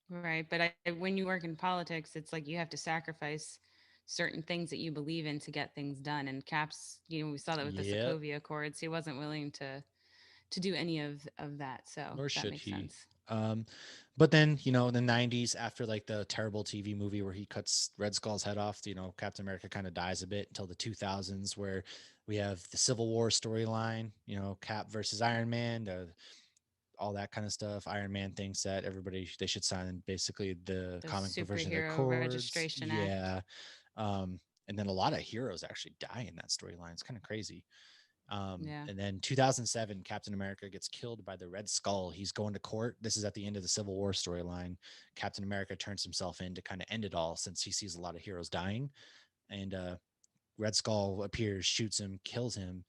Right. But when you work in politics, it's like you have to sacrifice certain things that you believe in to get things done. And Caps, we saw that with the Yep. Sokovia Accords. He wasn't willing to do any of that. So Nor that should makes he. sense. Um, but then, in the 90s, after like the terrible TV movie where he cuts Red Skull's head off, Captain America kind of dies a bit until the 2000s, where we have the Civil War storyline, Cap versus Iron Man, all that kind of stuff. Iron Man thinks that they should sign basically the The comic book version of the Superhero Accords. Registration Act. Yeah. Um, and then a lot of heroes actually die in that storyline. It's kind of crazy. Yeah. And then 2007, Captain America gets killed by the Red Skull. He's going to court. This is at the end of the Civil War storyline. Captain America turns himself in to kind of end it all, since he sees a lot of heroes dying. And Red Skull appears, shoots him, kills him,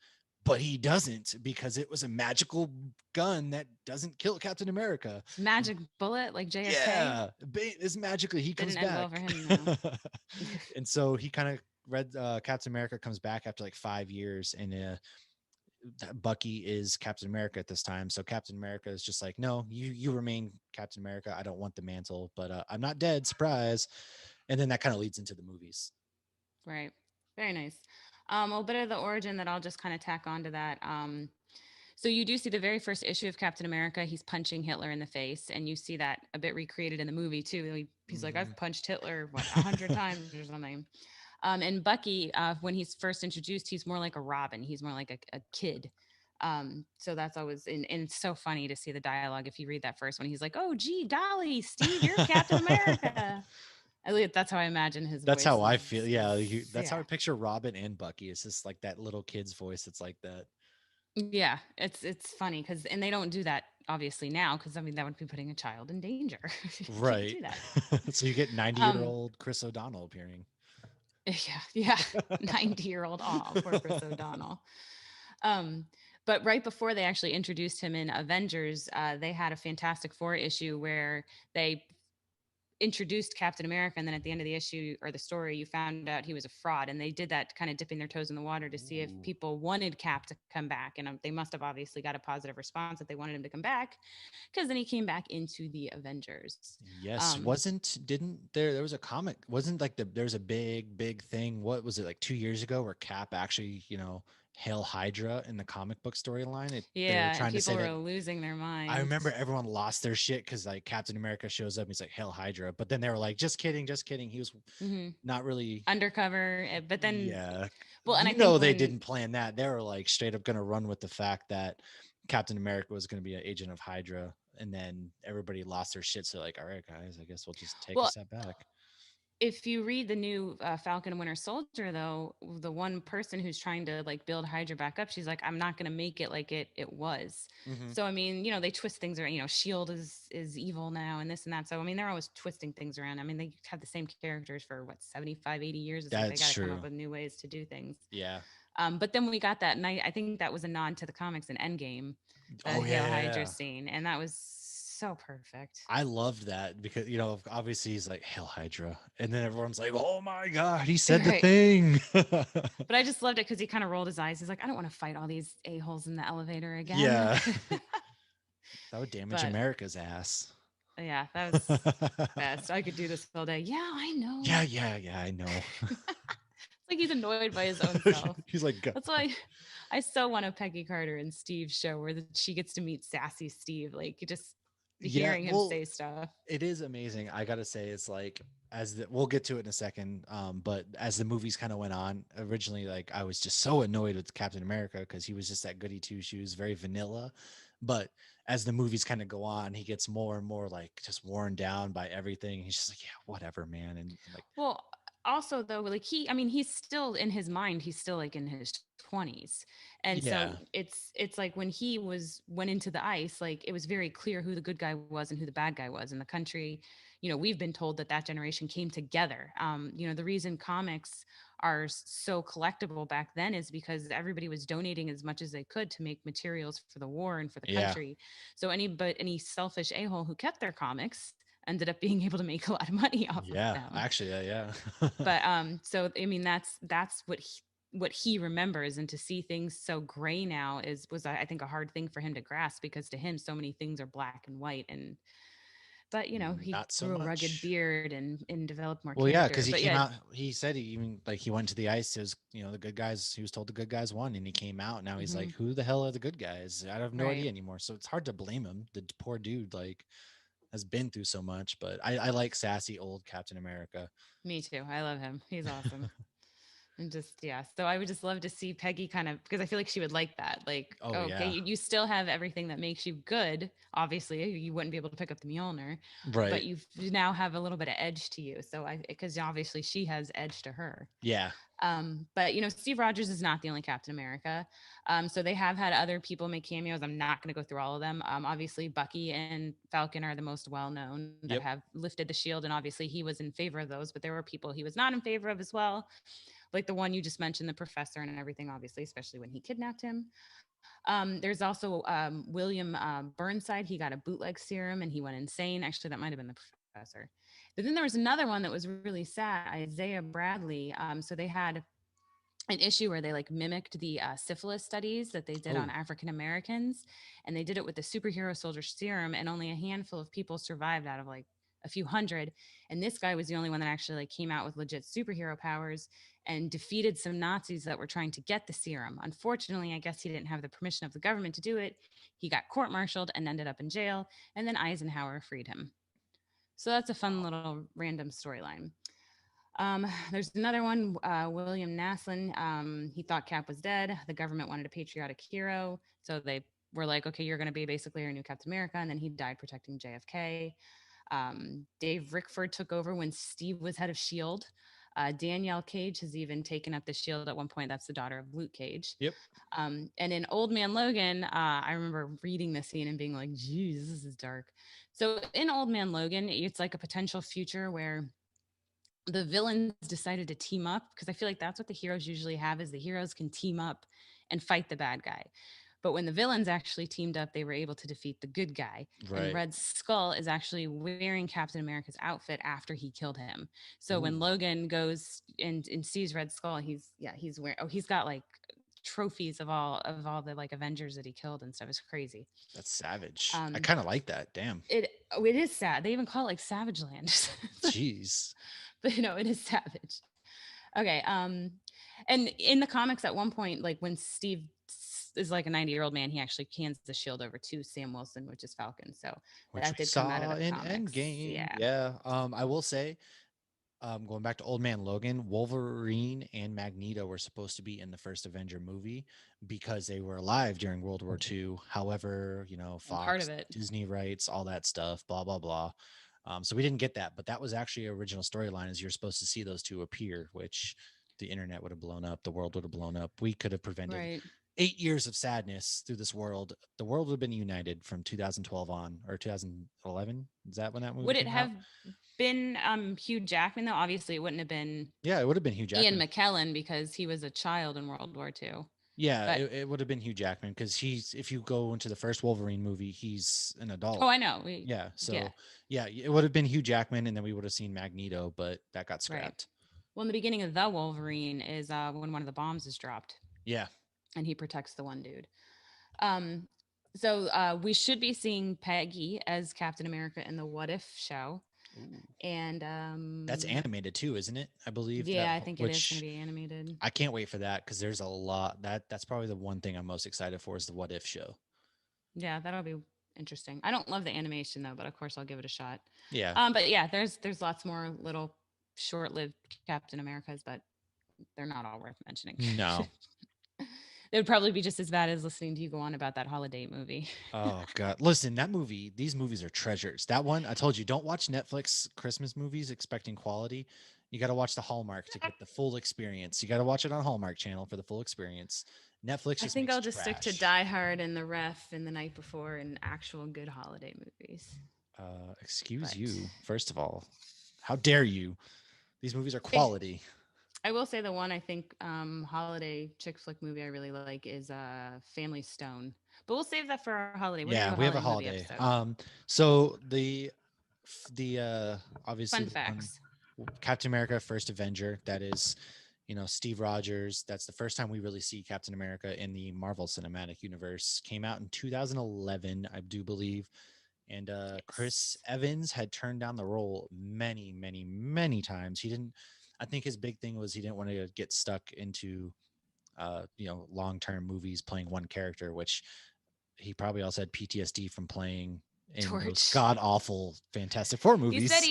but he doesn't, because it was a magical gun that doesn't kill Captain America. Magic bullet like JFK. Yeah, it's magically he comes Didn't end well for back. him, no. And so he kind of Captain America comes back after like 5 years, and Bucky is Captain America at this time. So Captain America is just like, no, you remain Captain America. I don't want the mantle, but I'm not dead. Surprise. And then that kind of leads into the movies. Right. Very nice. A bit of the origin that I'll just kind of tack onto that. So you do see the very first issue of Captain America. He's punching Hitler in the face, and you see that a bit recreated in the movie too. He's like, Mm-hmm. "I've punched Hitler 100 times or something." And Bucky, when he's first introduced, he's more like a Robin. He's more like a kid. So that's always, and it's so funny to see the dialogue if you read that first one. He's like, "Oh, gee, golly, Steve, you're Captain America." At least that's how I imagine his That's voice how I feel. is Yeah, that's how yeah. I picture Robin and Bucky. It's just like that little kid's voice. It's like that. Yeah, it's funny because and they don't do that obviously now because I mean that would be putting a child in danger. You can't Right. do that. So you get 90-year Um, old Chris O'Donnell appearing. yeah, yeah, 90-year-old. Oh, poor Chris O'Donnell. Um, but right before they actually introduced him in Avengers, they had a Fantastic Four issue where they introduced Captain America, and then at the end of the issue or the story, you found out he was a fraud. And they did that kind of dipping their toes in the water to see if Ooh. people wanted Cap to come back. And they must have obviously got a positive response that they wanted him to come back because then he came back into the Avengers. Yes, Um, wasn't didn't there was a comic, wasn't like there's a big thing, what was it, like 2 years ago, where Cap actually, hail Hydra in the comic book storyline. They were yeah, and trying to people say were that. losing their I remember minds. everyone lost their shit because like Captain America shows up, he's like, hail Hydra, but then they were like, just kidding, just kidding. He was Hmm. not really. Undercover, but then, Yeah, well, and I think they when didn't plan that. They were like straight up gonna run with the fact that Captain America was gonna be an agent of Hydra, and then everybody lost their shit. So like, all right, guys, I guess we'll just take a well, step back. if you read the new Falcon and Winter Soldier, though, the one person who's trying to like build Hydra back up, she's like, "I'm not going to make it like it was." Hmm. So I mean, they twist things around. Shield is evil now, and this and that. So I mean, they're always twisting things around. I mean, they have the same characters for what 75, 80 years. It's like they That's got to come up true. with new ways to do things. Yeah. But then we got that, and I think that was a nod to the comics in Endgame, the Oh Hail yeah, yeah, Hydra yeah. scene, and that was so perfect. I loved that because obviously he's like Hail Hydra, and then everyone's like, "Oh my god, he said the Right. thing." But I just loved it because he kind of rolled his eyes. He's like, I don't want to fight all these a-holes in the elevator again. Yeah, that would damage But America's ass. yeah, that was the best. I could do this all day. Yeah, I know. Yeah, yeah, yeah. I know. It's like he's annoyed by his own self. He's like, That's why I so want a Peggy Carter and Steve show where she gets to meet sassy Steve. Like just yeah. hearing him Well, say stuff. it is amazing. I gotta say, it's like, we'll get to it in a second. But as the movies kind of went on, originally, like, I was just so annoyed with Captain America because he was just that goody two shoes, very vanilla. But as the movies kind of go on, he gets more and more like just worn down by everything. He's just like, yeah, whatever, man. And like, Well, also though, like I mean, he's still in his mind, he's still like in his 20s. And so Yeah. it's like when he went into the ice, like it was very clear who the good guy was and who the bad guy was in the country. We've been told that that generation came together. The reason comics are so collectible back then is because everybody was donating as much as they could to make materials for the war and for the Yeah. country. So any selfish a-hole who kept their comics ended up being able to make a lot of money off of Yeah. them. Actually, yeah. But so I mean, that's what he remembers. And to see things so gray now was, I think, a hard thing for him to grasp, because to him so many things are black and white. And but he Not so grew a rugged much. beard and developed more Well, yeah, character. because he But came yeah. out. He said he even like he went to the ice. It was the good guys. He was told the good guys won, and he came out. Now he's Hmm. like, who the hell are the good guys? I have no Right. idea anymore. So it's hard to blame him. The poor dude like has been through so much. But I like sassy old Captain America. Me too. I love him. He's awesome. And just, yeah. So I would just love to see Peggy kind of, because I feel like she would like that. Like, Oh okay, yeah, you still have everything that makes you good. Obviously, you wouldn't be able to pick up the Mjolnir, but right. you now have a little bit of edge to you. So because obviously she has edge to her. Yeah. But Steve Rogers is not the only Captain America. So they have had other people make cameos. I'm not going to go through all of them. Obviously, Bucky and Falcon are the most well known that Yep. have lifted the shield, and obviously he was in favor of those. But there were people he was not in favor of as well, like the one you just mentioned, the professor and everything. Obviously, especially when he kidnapped him. There's also William Burnside. He got a bootleg serum and he went insane. Actually, that might have been the professor. But then there was another one that was really sad, Isaiah Bradley. So they had an issue where they like mimicked the syphilis studies that they did on Oh, African Americans, and they did it with the superhero soldier serum, and only a handful of people survived out of like a few hundred. And this guy was the only one that actually like came out with legit superhero powers and defeated some Nazis that were trying to get the serum. Unfortunately, I guess he didn't have the permission of the government to do it. He got court-martialed and ended up in jail, and then Eisenhower freed him. So that's a fun little random storyline. There's another one, William Naslin. He thought Cap was dead. The government wanted a patriotic hero. So they were like, okay, you're going to be basically our new Captain America. And then he died protecting JFK. Dave Rickford took over when Steve was head of S.H.I.E.L.D. Danielle Cage has even taken up the shield at one point. That's the daughter of Luke Cage. yep. And in Old Man Logan, I remember reading the scene and being like, geez, this is dark. So in Old Man Logan, it's like a potential future where the villains decided to team up, because I feel like that's what the heroes usually have, is the heroes can team up and fight the bad guy. But when the villains actually teamed up, they were able to defeat the good guy. And Right. Red Skull is actually wearing Captain America's outfit after he killed him. So when Ooh, Logan goes and sees Red Skull, he's wearing, he's got like trophies of all the like Avengers that he killed and stuff. It's crazy. that's savage. I Um kind of like that. Damn. it is sad. They even call it like Savage Land. Jeez. But it is savage. Okay. And in the comics, at one point, like when Steve is like a 90-year-old man, he actually hands the shield over to Sam Wilson, which is Falcon. So Which that we did come out of saw the in comics. Endgame. Yeah. Yeah. I will say, going back to Old Man Logan, Wolverine and Magneto were supposed to be in the first Avenger movie because they were alive during World War II. However, And part of Fox, it. Disney rights, all that stuff, blah blah blah. So we didn't get that, but that was actually an original storyline. Is you're supposed to see those two appear, which the internet would have blown up, the world would have blown up. We could have prevented Right. 8 years of sadness through this world. The world would have been united from 2012 on, or 2011. Is that when that movie Would it came out? have been Hugh Jackman, though? Obviously, it wouldn't have been Yeah, it would have been Hugh Ian Jackman. McKellen because he was a child in World War II. Yeah, But it would have been Hugh Jackman because he's if you go into the first Wolverine movie, he's an oh, adult. I know. Yeah, Yeah. so yeah, it would have been Hugh Jackman, and then we would have seen Magneto, but that got Right. scrapped. Well, in the beginning of the Wolverine is when one of the bombs is dropped Yeah. and he protects the one dude. Um, so we should be seeing Peggy as Captain America in the What If show, Ooh. and That's animated too, isn't it? I believe yeah, that, I think it is going to which be animated. I can't wait for that because there's a lot that's probably the one thing I'm most excited for is the What If show. Yeah, that'll be interesting. I don't love the animation though, but of course I'll give it a shot. Yeah. But yeah, there's lots more little short-lived Captain Americas, but they're not all worth mentioning. No. They would probably be just as bad as listening to you go on about that holiday movie. Oh god. Listen, these movies are treasures. That one, I told you, don't watch Netflix Christmas movies expecting quality. You got to watch the Hallmark to get the full experience. You got to watch it on Hallmark Channel for the full experience. Netflix I just think makes I'll just stick to trash. Die Hard and The Ref and The Night Before and actual good holiday movies. Excuse But you, first of all. How dare you? These movies are I, quality. I will say the one I think holiday chick flick movie I really like is Family Stone. But we'll save that for our holiday. We're gonna do a Yeah, we have holiday a movie holiday. episode. So the obviously Fun the one, facts. Captain America First Avenger, that is, Steve Rogers. That's the first time we really see Captain America in the Marvel Cinematic Universe. Came out in 2011, I do believe. And Chris Yes. Evans had turned down the role many, many, many times. He didn't. I think his big thing was he didn't want to get stuck into long-term movies playing one character, which he probably also had PTSD from playing in those Torch. god awful Fantastic Four He said movies.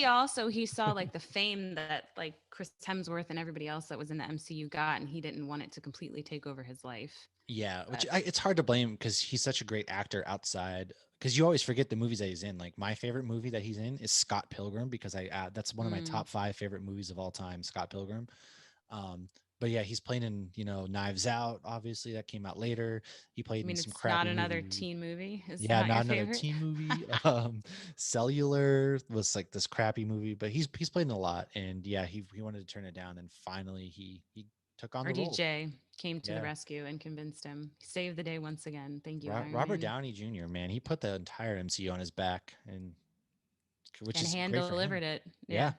he saw like the fame that like Chris Hemsworth and everybody else that was in the MCU got, and he didn't want it to completely take over his life. Yeah, which But it's hard to blame because he's such a great actor outside. Because you always forget the movies that he's in. Like my favorite movie that he's in is Scott Pilgrim because that's one of my mm, top 5 favorite movies of all time. Scott Pilgrim. Um, but yeah, he's playing in Knives Out. Obviously, that came out later. He I played in mean, some it's not crappy another movie. teen movie. It's Yeah, not your not another favorite. teen movie. Cellular was like this crappy movie, but he's played in a lot, and yeah, he wanted to turn it down, and finally he took on the role. RDJ came to the Yeah, rescue and convinced him. He saved the day once again. Thank you, Iron Robert Man. Downey Jr. Man, he put the entire MCU on his back, and which And is hand great for delivered him. it. Yeah, Yeah,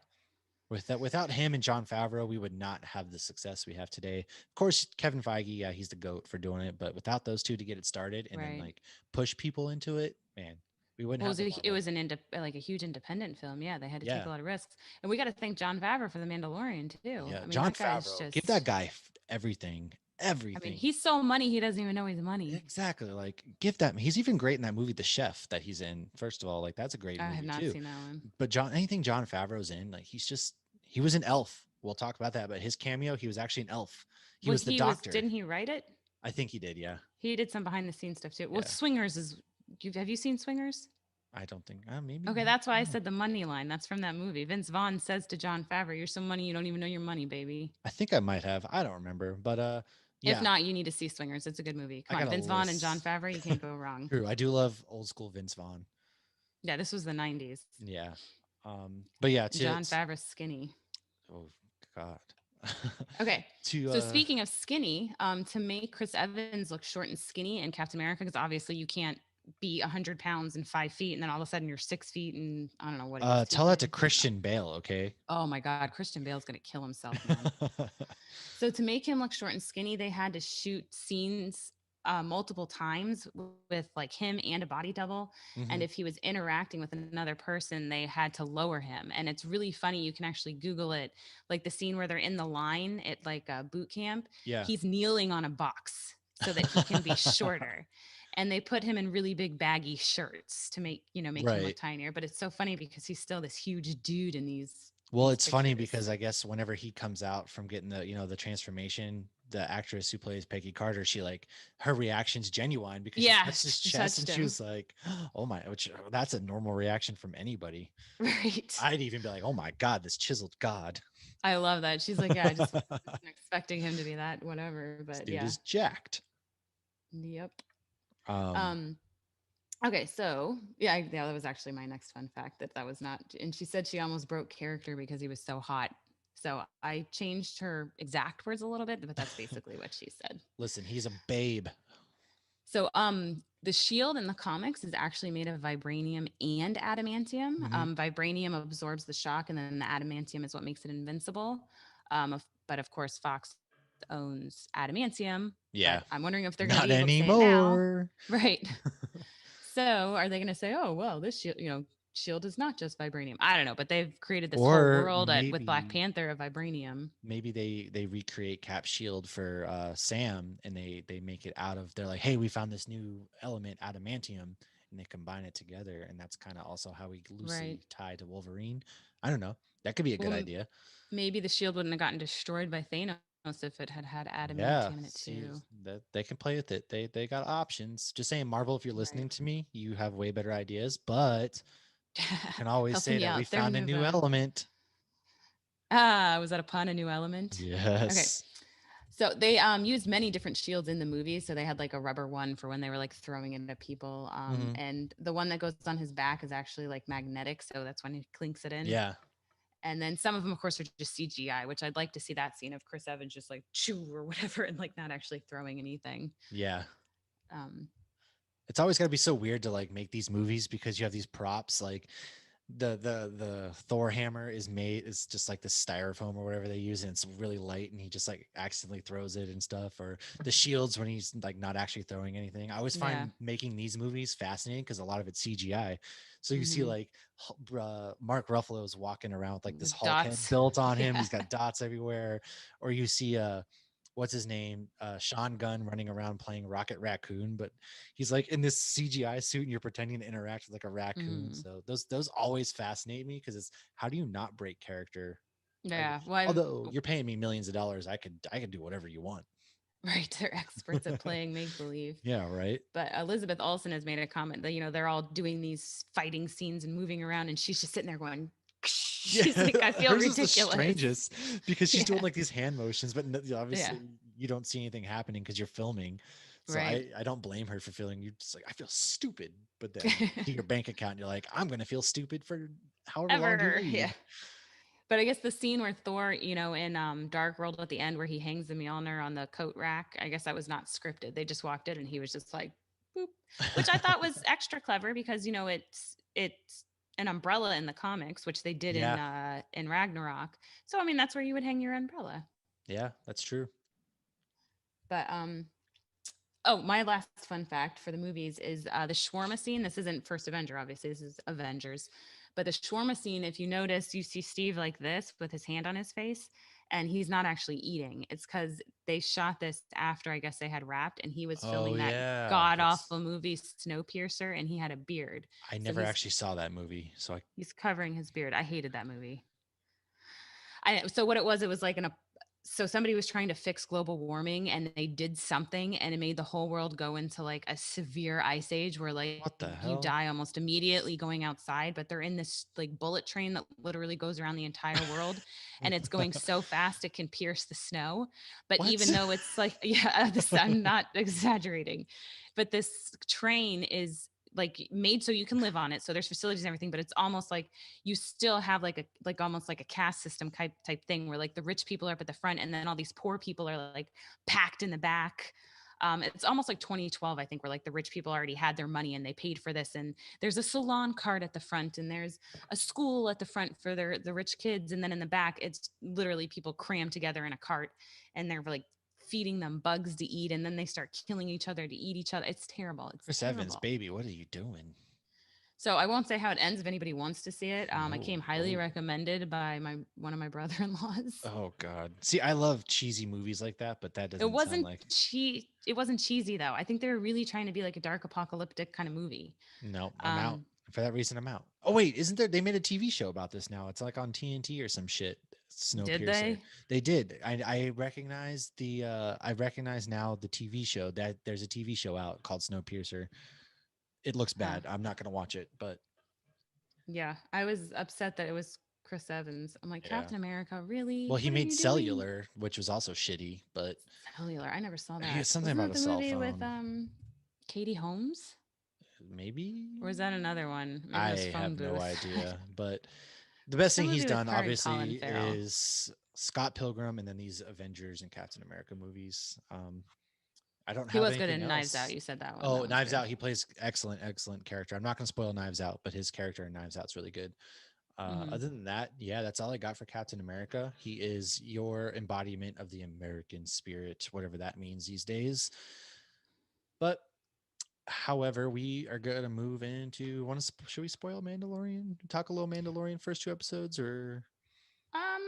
without him and John Favreau, we would not have the success we have today. Of course, Kevin Feige, yeah, he's the goat for doing it, but without those two to get it started and then right. like push people into it, man, we wouldn't Well, have the it Marvel. was like a huge independent film. Yeah, they had to take Yeah, a lot of risks, and we got to thank John Favreau for the Mandalorian too. yeah, I mean, John that guy's Favreau, give that just. guy everything, I mean, everything. he's so money he doesn't even know he's money. Exactly, like give that. He's even great in that movie, The Chef, that he's in. First of all, like that's a great I have movie not too. seen that one. But anything John Favreau's in, like he was an elf. We'll talk about that. But his cameo, he was actually an elf. He Well, was the he was. doctor. Didn't he write it? I think he did. Yeah, He did some behind the scenes stuff too. Well, yeah. Swingers is. Have you seen Swingers? I don't think. Maybe. Okay, Maybe. that's I why I don't know. said the money line. That's from that movie. Vince Vaughn says to John Favreau, "You're so money you don't even know your money, baby." I think I might have. I don't remember. But If yeah. not, you need to see Swingers. It's a good movie. I Come on, got a Vince Vaughn and John list. Favreau. You can't go wrong. True. I do love old school Vince Vaughn. Yeah, this was the '90s. Yeah. But yeah. John Favreau's skinny. Oh God. Okay. to So speaking of skinny, to make Chris Evans look short and skinny in Captain America, because obviously you can't be 100 pounds and 5 feet, and then all of a sudden you're 6 feet and I don't know what he is, tell that to 210. Christian Bale, okay? Oh my God, Christian Bale's gonna kill himself, man. So to make him look short and skinny, they had to shoot scenes multiple times with like him and a body double. And if Hmm. he was interacting with another person, they had to lower him. And it's really funny. You can actually Google it, like the scene where they're in the line at like a boot camp. Yeah. He's kneeling on a box so that he can be shorter. And they put him in really big baggy shirts to make him look Right. tinier. But it's so funny because he's still this huge dude in Well, these it's funny pictures. because I guess whenever he comes out from getting the transformation, the actress who plays Peggy Carter, she like her reaction's genuine because she Yeah, touched his she chest and touched she him. was like, "Oh my," which that's a normal reaction from anybody. Right. I'd even be like, "Oh my God, this chiseled God." I love that. She's like, yeah, I just wasn't expecting him to be that, whatever. This But dude yeah. is jacked. Yep. Um, Um, okay, so yeah, that was actually my next fun fact that was not. And she said she almost broke character because he was so hot. So I changed her exact words a little bit, but that's basically what she said. listen, he's a babe. So the shield in the comics is actually made of vibranium and adamantium. Hmm. Vibranium absorbs the shock, and then the adamantium is what makes it invincible. But of course, Fox owns adamantium. But Yeah, I'm wondering if they're going to be not able to say it now, anymore. right? So are they going to say, "Oh, well, this shield, shield is not just vibranium"? I don't know, but they've created this whole Or world with Black maybe Panther of vibranium. they recreate Cap Shield for Sam, and they make it out of, they're like, hey, we found this new element, adamantium, and they combine it together, and that's kind of also how we Right. loosely tie to Wolverine. I don't know. That could be a good Well, idea. maybe the shield wouldn't have gotten destroyed by Thanos if it had adamantium in Yeah, it too. see that they can play with it. They got options. Just saying, Marvel, if you're Right. listening to me, you have way better ideas, but you can always Helping say you that we out. They're found a new Nuvo. element. Ah, was that a pun, a new element? Okay. Yes. So they used many different shields in the movie. So they had like a rubber one for when they were like throwing it at people. Hmm. And the one that goes on his back is actually like magnetic. So that's when he clinks it in. Yeah. And then some of them, of course, are just CGI, which I'd like to see that scene of Chris Evans just like chew or whatever and like not actually throwing anything. Yeah. Um, It's always got to be so weird to like make these movies because you have these props like the Thor hammer is made, it's just like the styrofoam or whatever they use, and it's really light and he just like accidentally throws it and stuff, or the shields when he's like not actually throwing anything. I always yeah. find making these movies fascinating because a lot of it's CGI. So you see Hmm. like Mark Ruffalo's walking around with like this With Hulk head dots. built on him, Yeah. he's got dots everywhere. Or you see what's his name, Sean Gunn running around playing Rocket Raccoon, but he's like in this CGI suit and you're pretending to interact with like a raccoon. Hmm. So those always fascinate me because it's, how do you not break character? I, Yeah. Well, I've, although you're paying me millions of dollars, I could do whatever you want. right. They're experts at playing make believe. Yeah, right. But Elizabeth Olsen has made a comment that, they're all doing these fighting scenes and moving around, and she's just sitting there going, Yeah, she's like, I feel hers is the ridiculous. strangest because she's doing Yeah. like these hand motions, but Yeah. obviously you don't see anything happening because you're filming. So Right. I don't blame her for feeling, you just like, I feel stupid, but then you see your bank account and you're like, I'm gonna feel stupid for however long you Ever. Yeah. need. But I guess the scene where Thor, in Dark World at the end where he hangs the Mjolnir on the coat rack, I guess that was not scripted. They just walked in and he was just like boop, which I thought was extra clever because it's an umbrella in the comics, which they did Yeah, in Ragnarok. So I mean that's where you would hang your umbrella. yeah, that's true. But oh, my last fun fact for the movies is the shawarma scene. This isn't First Avenger, obviously. This is Avengers. But the shawarma scene, if you notice, you see Steve like this with his hand on his face, and he's not actually eating. It's because they shot this after, I guess, they had wrapped, and he was Oh filming that yeah, god that's, awful movie Snowpiercer, and he had a beard. I So never actually saw that movie, so I, he's covering his beard. I hated that movie. So what it was like so somebody was trying to fix global warming and they did something and it made the whole world go into like a severe ice age where like what the you hell? die almost immediately going outside, but they're in this like bullet train that literally goes around the entire world and it's going so fast it can pierce the snow. But What? even though it's like yeah, this, I'm not exaggerating, but this train is like made so you can live on it, so there's facilities and everything, but it's almost like you still have like almost like a caste system type thing where like the rich people are up at the front and then all these poor people are like packed in the back. It's almost like 2012, I think, where like the rich people already had their money and they paid for this. And there's a salon cart at the front, and there's a school at the front for the rich kids, and then in the back, it's literally people crammed together in a cart, and they're like feeding them bugs to eat, and then they start killing each other to eat each other. It's terrible. It's Chris Evans, terrible. baby, what are you doing? So I won't say how it ends if anybody wants to see it. I No. came highly Oh. recommended by my one of my brother-in-laws. Oh God. See, I love cheesy movies like that, but that It doesn't sound wasn't like, it wasn't cheesy though. I think they were really trying to be like a dark apocalyptic kind of movie. no, I'm out. Um, For that reason, I'm out. Oh wait, isn't there? They made a TV show about this now. It's like on TNT or some shit. did Snowpiercer. they? They did. I recognize the. I recognize now the TV show, that there's a TV show out called Snowpiercer. It looks Huh. bad. I'm not gonna watch it, but Yeah, I was upset that it was Chris Evans. I'm like, yeah. Captain America, really? Well, he What are made you doing? Cellular, which was also shitty, but Cellular. I never saw he has that. something Wasn't about that a the cell movie with phone. Katie Holmes? Maybe. Or is that another one? Maybe it was I Phone have no Booth. idea, but the best Some thing he's movie with done her and Colin obviously Farrell. is Scott Pilgrim and then these Avengers and Captain America movies. I don't He have was good anything in Knives Out. else. You said that one. Oh, That one's Knives good. Out. He plays excellent, excellent character. I'm not going to spoil Knives Out, but his character in Knives Out's really good. Hmm. Other than that, yeah, that's all I got for Captain America. He is your embodiment of the American spirit, whatever that means these days. But however, we are going to move into. Should we spoil Mandalorian? Talk a little Mandalorian first two episodes, or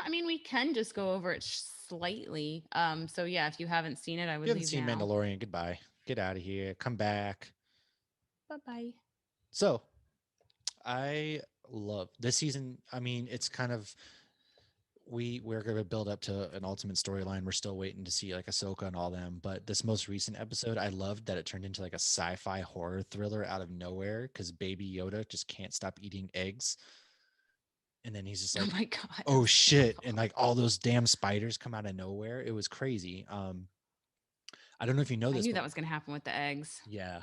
I mean, we can just go over it slightly. So yeah, if you haven't seen it, I if would you haven't leave seen now. Mandalorian, goodbye. Get out of here. Come back. Bye bye. So I love this season. I mean, it's kind of, we're going to build up to an ultimate storyline. We're still waiting to see like Ahsoka and all them. But this most recent episode, I loved that it turned into like a sci-fi horror thriller out of nowhere because Baby Yoda just can't stop eating eggs. and then he's just Oh like, my god, that oh was shit, terrible. and like all those damn spiders come out of nowhere. It was crazy. I don't know if you know I this, knew but that was going to happen with the eggs. yeah,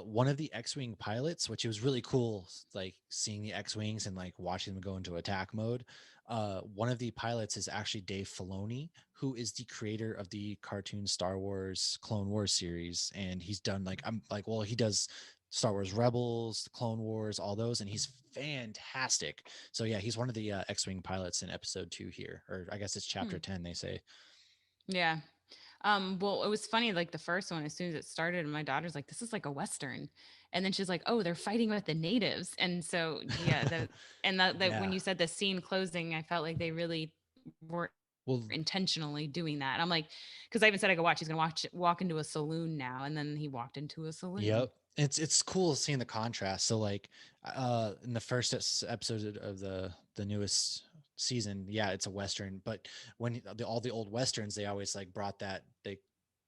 one of the X-wing pilots, which it was really cool, like seeing the X-wings and like watching them go into attack mode. One of the pilots is actually Dave Filoni, who is the creator of the cartoon Star Wars Clone Wars series, and he's done like, I'm like, well, he does Star Wars Rebels, Clone Wars, all those, and he's fantastic. So yeah, he's one of the X-wing pilots in Episode 2 here, or I guess it's Chapter Hmm. 10. They say. Yeah. Well, it was funny, like the first one, as soon as it started, my daughter's like, this is like a Western. And then she's like, oh, they're fighting with the natives. And so, yeah, that when Yeah. you said the scene closing, I felt like they really were Well, intentionally doing that. I'm like, because I even said I could watch, he's gonna walk into a saloon now. And then he walked into a saloon. yep. It's cool seeing the contrast. So like in the first episode of the newest season, yeah, it's a western, but when all the old westerns, they always like brought that they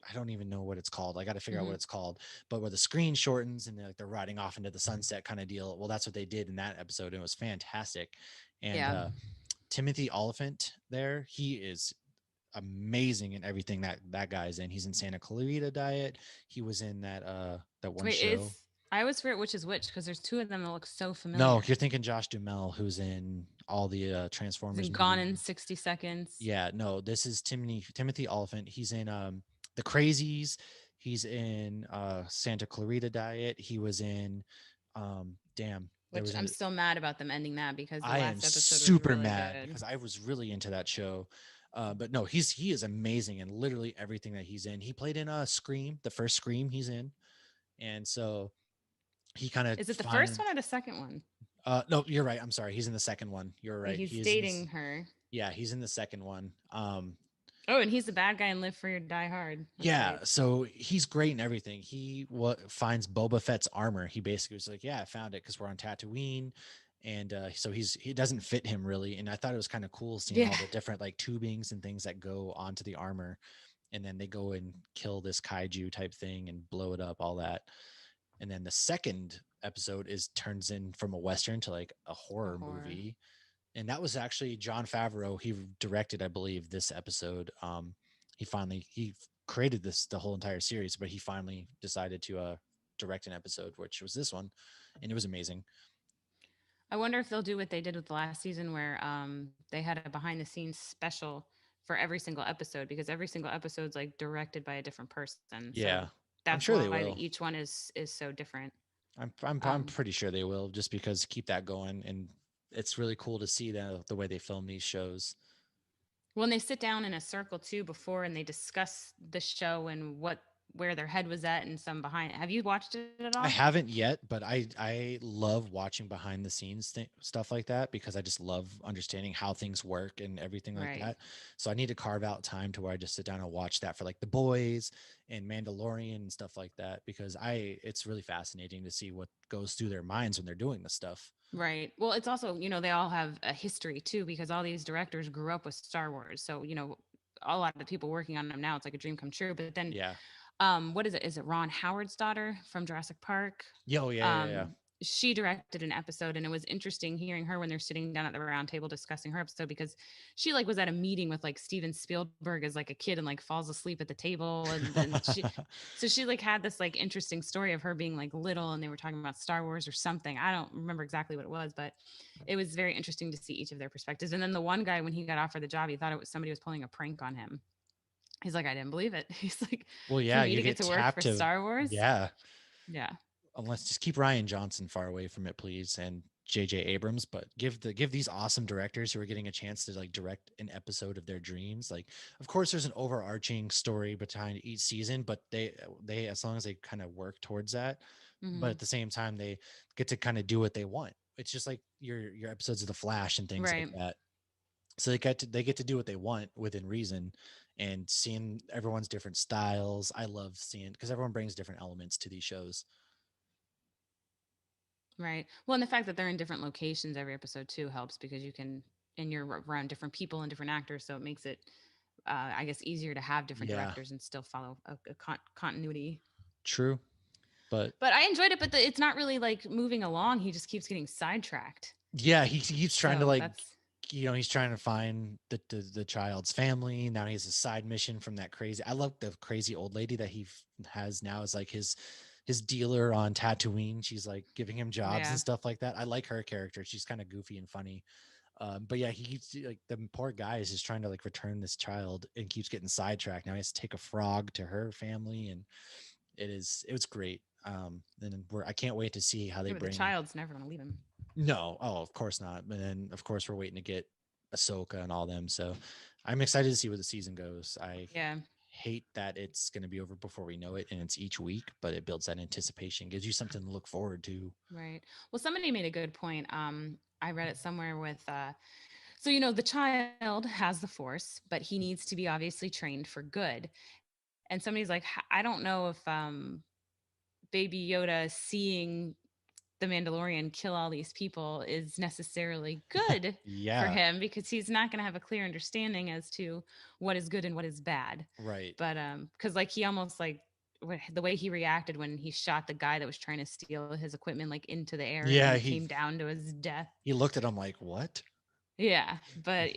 I don't even know what it's called. I got to figure out what Hmm. it's called. But where the screen shortens and they're riding off into the sunset kind of deal. Well, that's what they did in that episode, and it was fantastic. And Yeah. Timothy Oliphant there, he is amazing in everything that guy's in. He's in Santa Clarita Diet. He was in that one Wait, show. I always forget which is which because there's two of them that look so No, familiar. you're thinking Josh Duhamel, who's in all the He's Transformers in Gone movies. in 60 Seconds. Yeah, no, this is Timothy Oliphant. He's in The Crazies. He's in Santa Clarita Diet. He was in damn, there Which was I'm a still mad about them ending that because the I am last episode was super really mad good. because I was really into that show. But no, he is amazing in literally everything that he's in. He played in Scream, the first Scream he's in, and so he kind of Is it the first find. one or the second one? No, you're right. I'm sorry. He's in the second one. You're Yeah, right. he's He is in this. dating her. Yeah, he's in the second one. Oh, and he's the bad guy in Live Free or Die Hard. That's Yeah, right. so he's great in everything. He finds Boba Fett's armor. He basically was like, "Yeah, I found it because we're on Tatooine," and so he doesn't fit him really. And I thought it was kind of cool seeing Yeah. all the different like tubings and things that go onto the armor, and then they go and kill this kaiju type thing and blow it up, all that. And then the second episode is turns in from a western to like a A horror horror. movie, and that was actually John Favreau. He directed, I believe, this episode. He created the whole entire series, but he finally decided to direct an episode, which was this one, and it was amazing. I wonder if they'll do what they did with the last season where they had a behind the scenes special for every single episode because every single episode's like directed by a different person. So Yeah, I'm that's sure they why will. each one is so different. I'm pretty sure they will, just because keep that going, and it's really cool to see the way they film these shows. When they sit down in a circle too before and they discuss the show and what where their head was at and some behind it. Have you watched it at all? I haven't yet, but I love watching behind the scenes stuff like that because I just love understanding how things work and everything like Right. that. So I need to carve out time to where I just sit down and watch that for like The Boys and Mandalorian and stuff like that, because I it's really fascinating to see what goes through their minds when they're doing this stuff. Right. Well, it's also, they all have a history too because all these directors grew up with Star Wars. So, a lot of the people working on them now, it's like a dream come true. But then Yeah. what is it? Is it Ron Howard's daughter from Jurassic Park? Yeah. Oh, yeah. Yeah. Yeah. She directed an episode, and it was interesting hearing her when they're sitting down at the round table discussing her episode because she like was at a meeting with like Steven Spielberg as like a kid and like falls asleep at the table, and then she like had this like interesting story of her being like little and they were talking about Star Wars or something. I don't remember exactly what it was, but it was very interesting to see each of their perspectives. And then the one guy, when he got offered the job, he thought it was somebody was pulling a prank on him. He's like, I didn't believe it. He's like, Well, for yeah, me you to get get to work tapped for to, Star Wars. yeah. Yeah. Unless just keep Ryan Johnson far away from it, please, and J.J. Abrams. But give these awesome directors who are getting a chance to like direct an episode of their dreams. Like, of course, there's an overarching story behind each season, but they as long as they kind of work towards that, but Hmm. at the same time they get to kind of do what they want. It's just like your episodes of The Flash and things like Right. that. So they get to do what they want within reason, and seeing everyone's different styles. I love seeing because everyone brings different elements to these shows. Right. Well, and the fact that they're in different locations every episode too helps because you can, and you're around different people and different actors, so it makes it, I guess, easier to have different Yeah, directors and still follow a continuity. true. But But I enjoyed it, but it's not really like moving along. He just keeps getting sidetracked. Yeah, he keeps trying to So like, that's he's trying to find the child's family. Now he has a side mission from that crazy. I love the crazy old lady that has now as like his dealer on Tatooine. She's like giving him jobs yeah. and stuff like that. I like her character. She's kind of goofy and funny. But yeah, he keeps like the poor guy is just trying to like return this child and keeps getting sidetracked. Now he has to take a frog to her family, and it was great. And I can't wait to see how they Yeah, but the bring. child's never gonna leave him. No, oh, of course not. But then of course we're waiting to get Ahsoka and all them. So I'm excited to see where the season goes. I Yeah. hate that it's going to be over before we know it, and it's each week, but it builds that anticipation, gives you something to look forward to. Right. Well, somebody made a good point. I read it somewhere with so the child has the force, but he needs to be obviously trained for good. And somebody's like, I don't know if Baby Yoda seeing the Mandalorian kill all these people is necessarily good for Yeah, him because he's not going to have a clear understanding as to what is good and what is bad. right. But because like he almost like the way he reacted when he shot the guy that was trying to steal his equipment like into the air and then Yeah, it came down to his death. he looked at him like, "What?" Yeah, but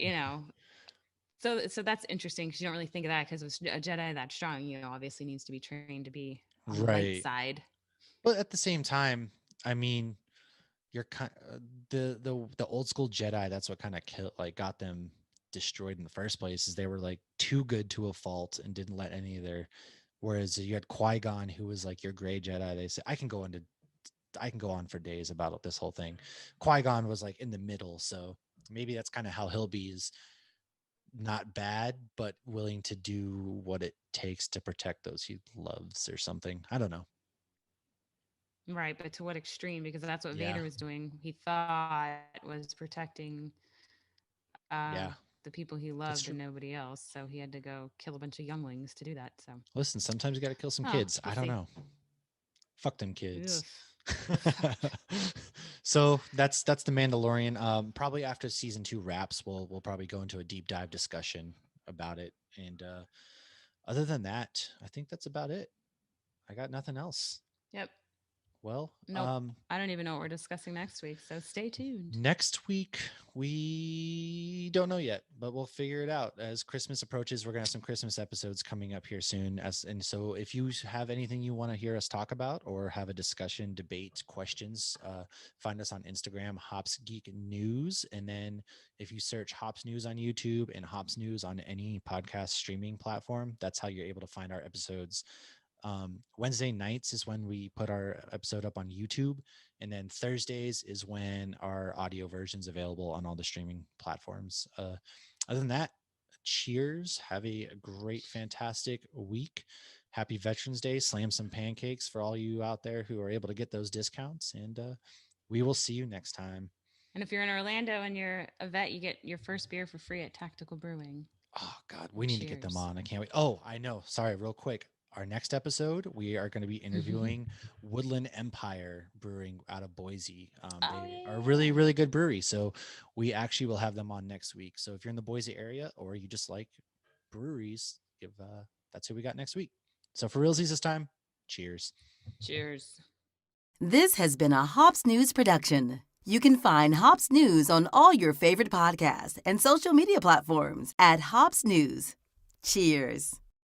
so that's interesting because you don't really think of that because a Jedi that strong, obviously needs to be trained to be on the light Right. side. But at the same time, I mean, you're kind the old school Jedi. That's what kind of got them destroyed in the first place. Is they were like too good to a fault and didn't let any of their. Whereas you had Qui-Gon, who was like your gray Jedi. They said I can go on for days about this whole thing. Qui-Gon was like in the middle, so maybe that's kind of how he'll be, is not bad, but willing to do what it takes to protect those he loves or something. I don't know. Right, but to what extreme? Because that's what Yeah. Vader was doing. He thought was protecting uh, Yeah. the people he That's loved true. and nobody else. So he had to go kill a bunch of younglings to do that. So, Listen, sometimes you got to kill some oh, kids. we'll I don't see. know. Fuck them kids. Oof. Oof. So that's the Mandalorian. Probably after season 2 wraps, we'll probably go into a deep dive discussion about it. And other than that, I think that's about it. I got nothing else. Yep. Well, Nope. I don't even know what we're discussing next week. So stay tuned. next week, we don't know yet, but we'll figure it out as Christmas approaches. We're gonna have some Christmas episodes coming up here soon. And so, if you have anything you want to hear us talk about or have a discussion, debate, questions, find us on Instagram, Hops Geek News, and then if you search Hops News on YouTube and Hops News on any podcast streaming platform, that's how you're able to find our episodes. Wednesday nights is when we put our episode up on YouTube, and then Thursdays is when our audio version's available on all the streaming platforms. Other than that, cheers. Have a great, fantastic week. Happy Veterans Day. Slam some pancakes for all you out there who are able to get those discounts, and we will see you next time. And if you're in Orlando and you're a vet, you get your first beer for free at Tactical Brewing. Oh God, we need to get them Cheers. on. I can't wait. Oh, I know. Sorry, real quick. Our next episode, we are going to be interviewing Woodland Empire Brewing out of Boise. Oh They are a really, yeah. really good brewery. So we actually will have them on next week. So if you're in the Boise area or you just like breweries, that's who we got next week. So for realsies this time, cheers. Cheers. This has been a Hops News production. You can find Hops News on all your favorite podcasts and social media platforms at Hops News. Cheers.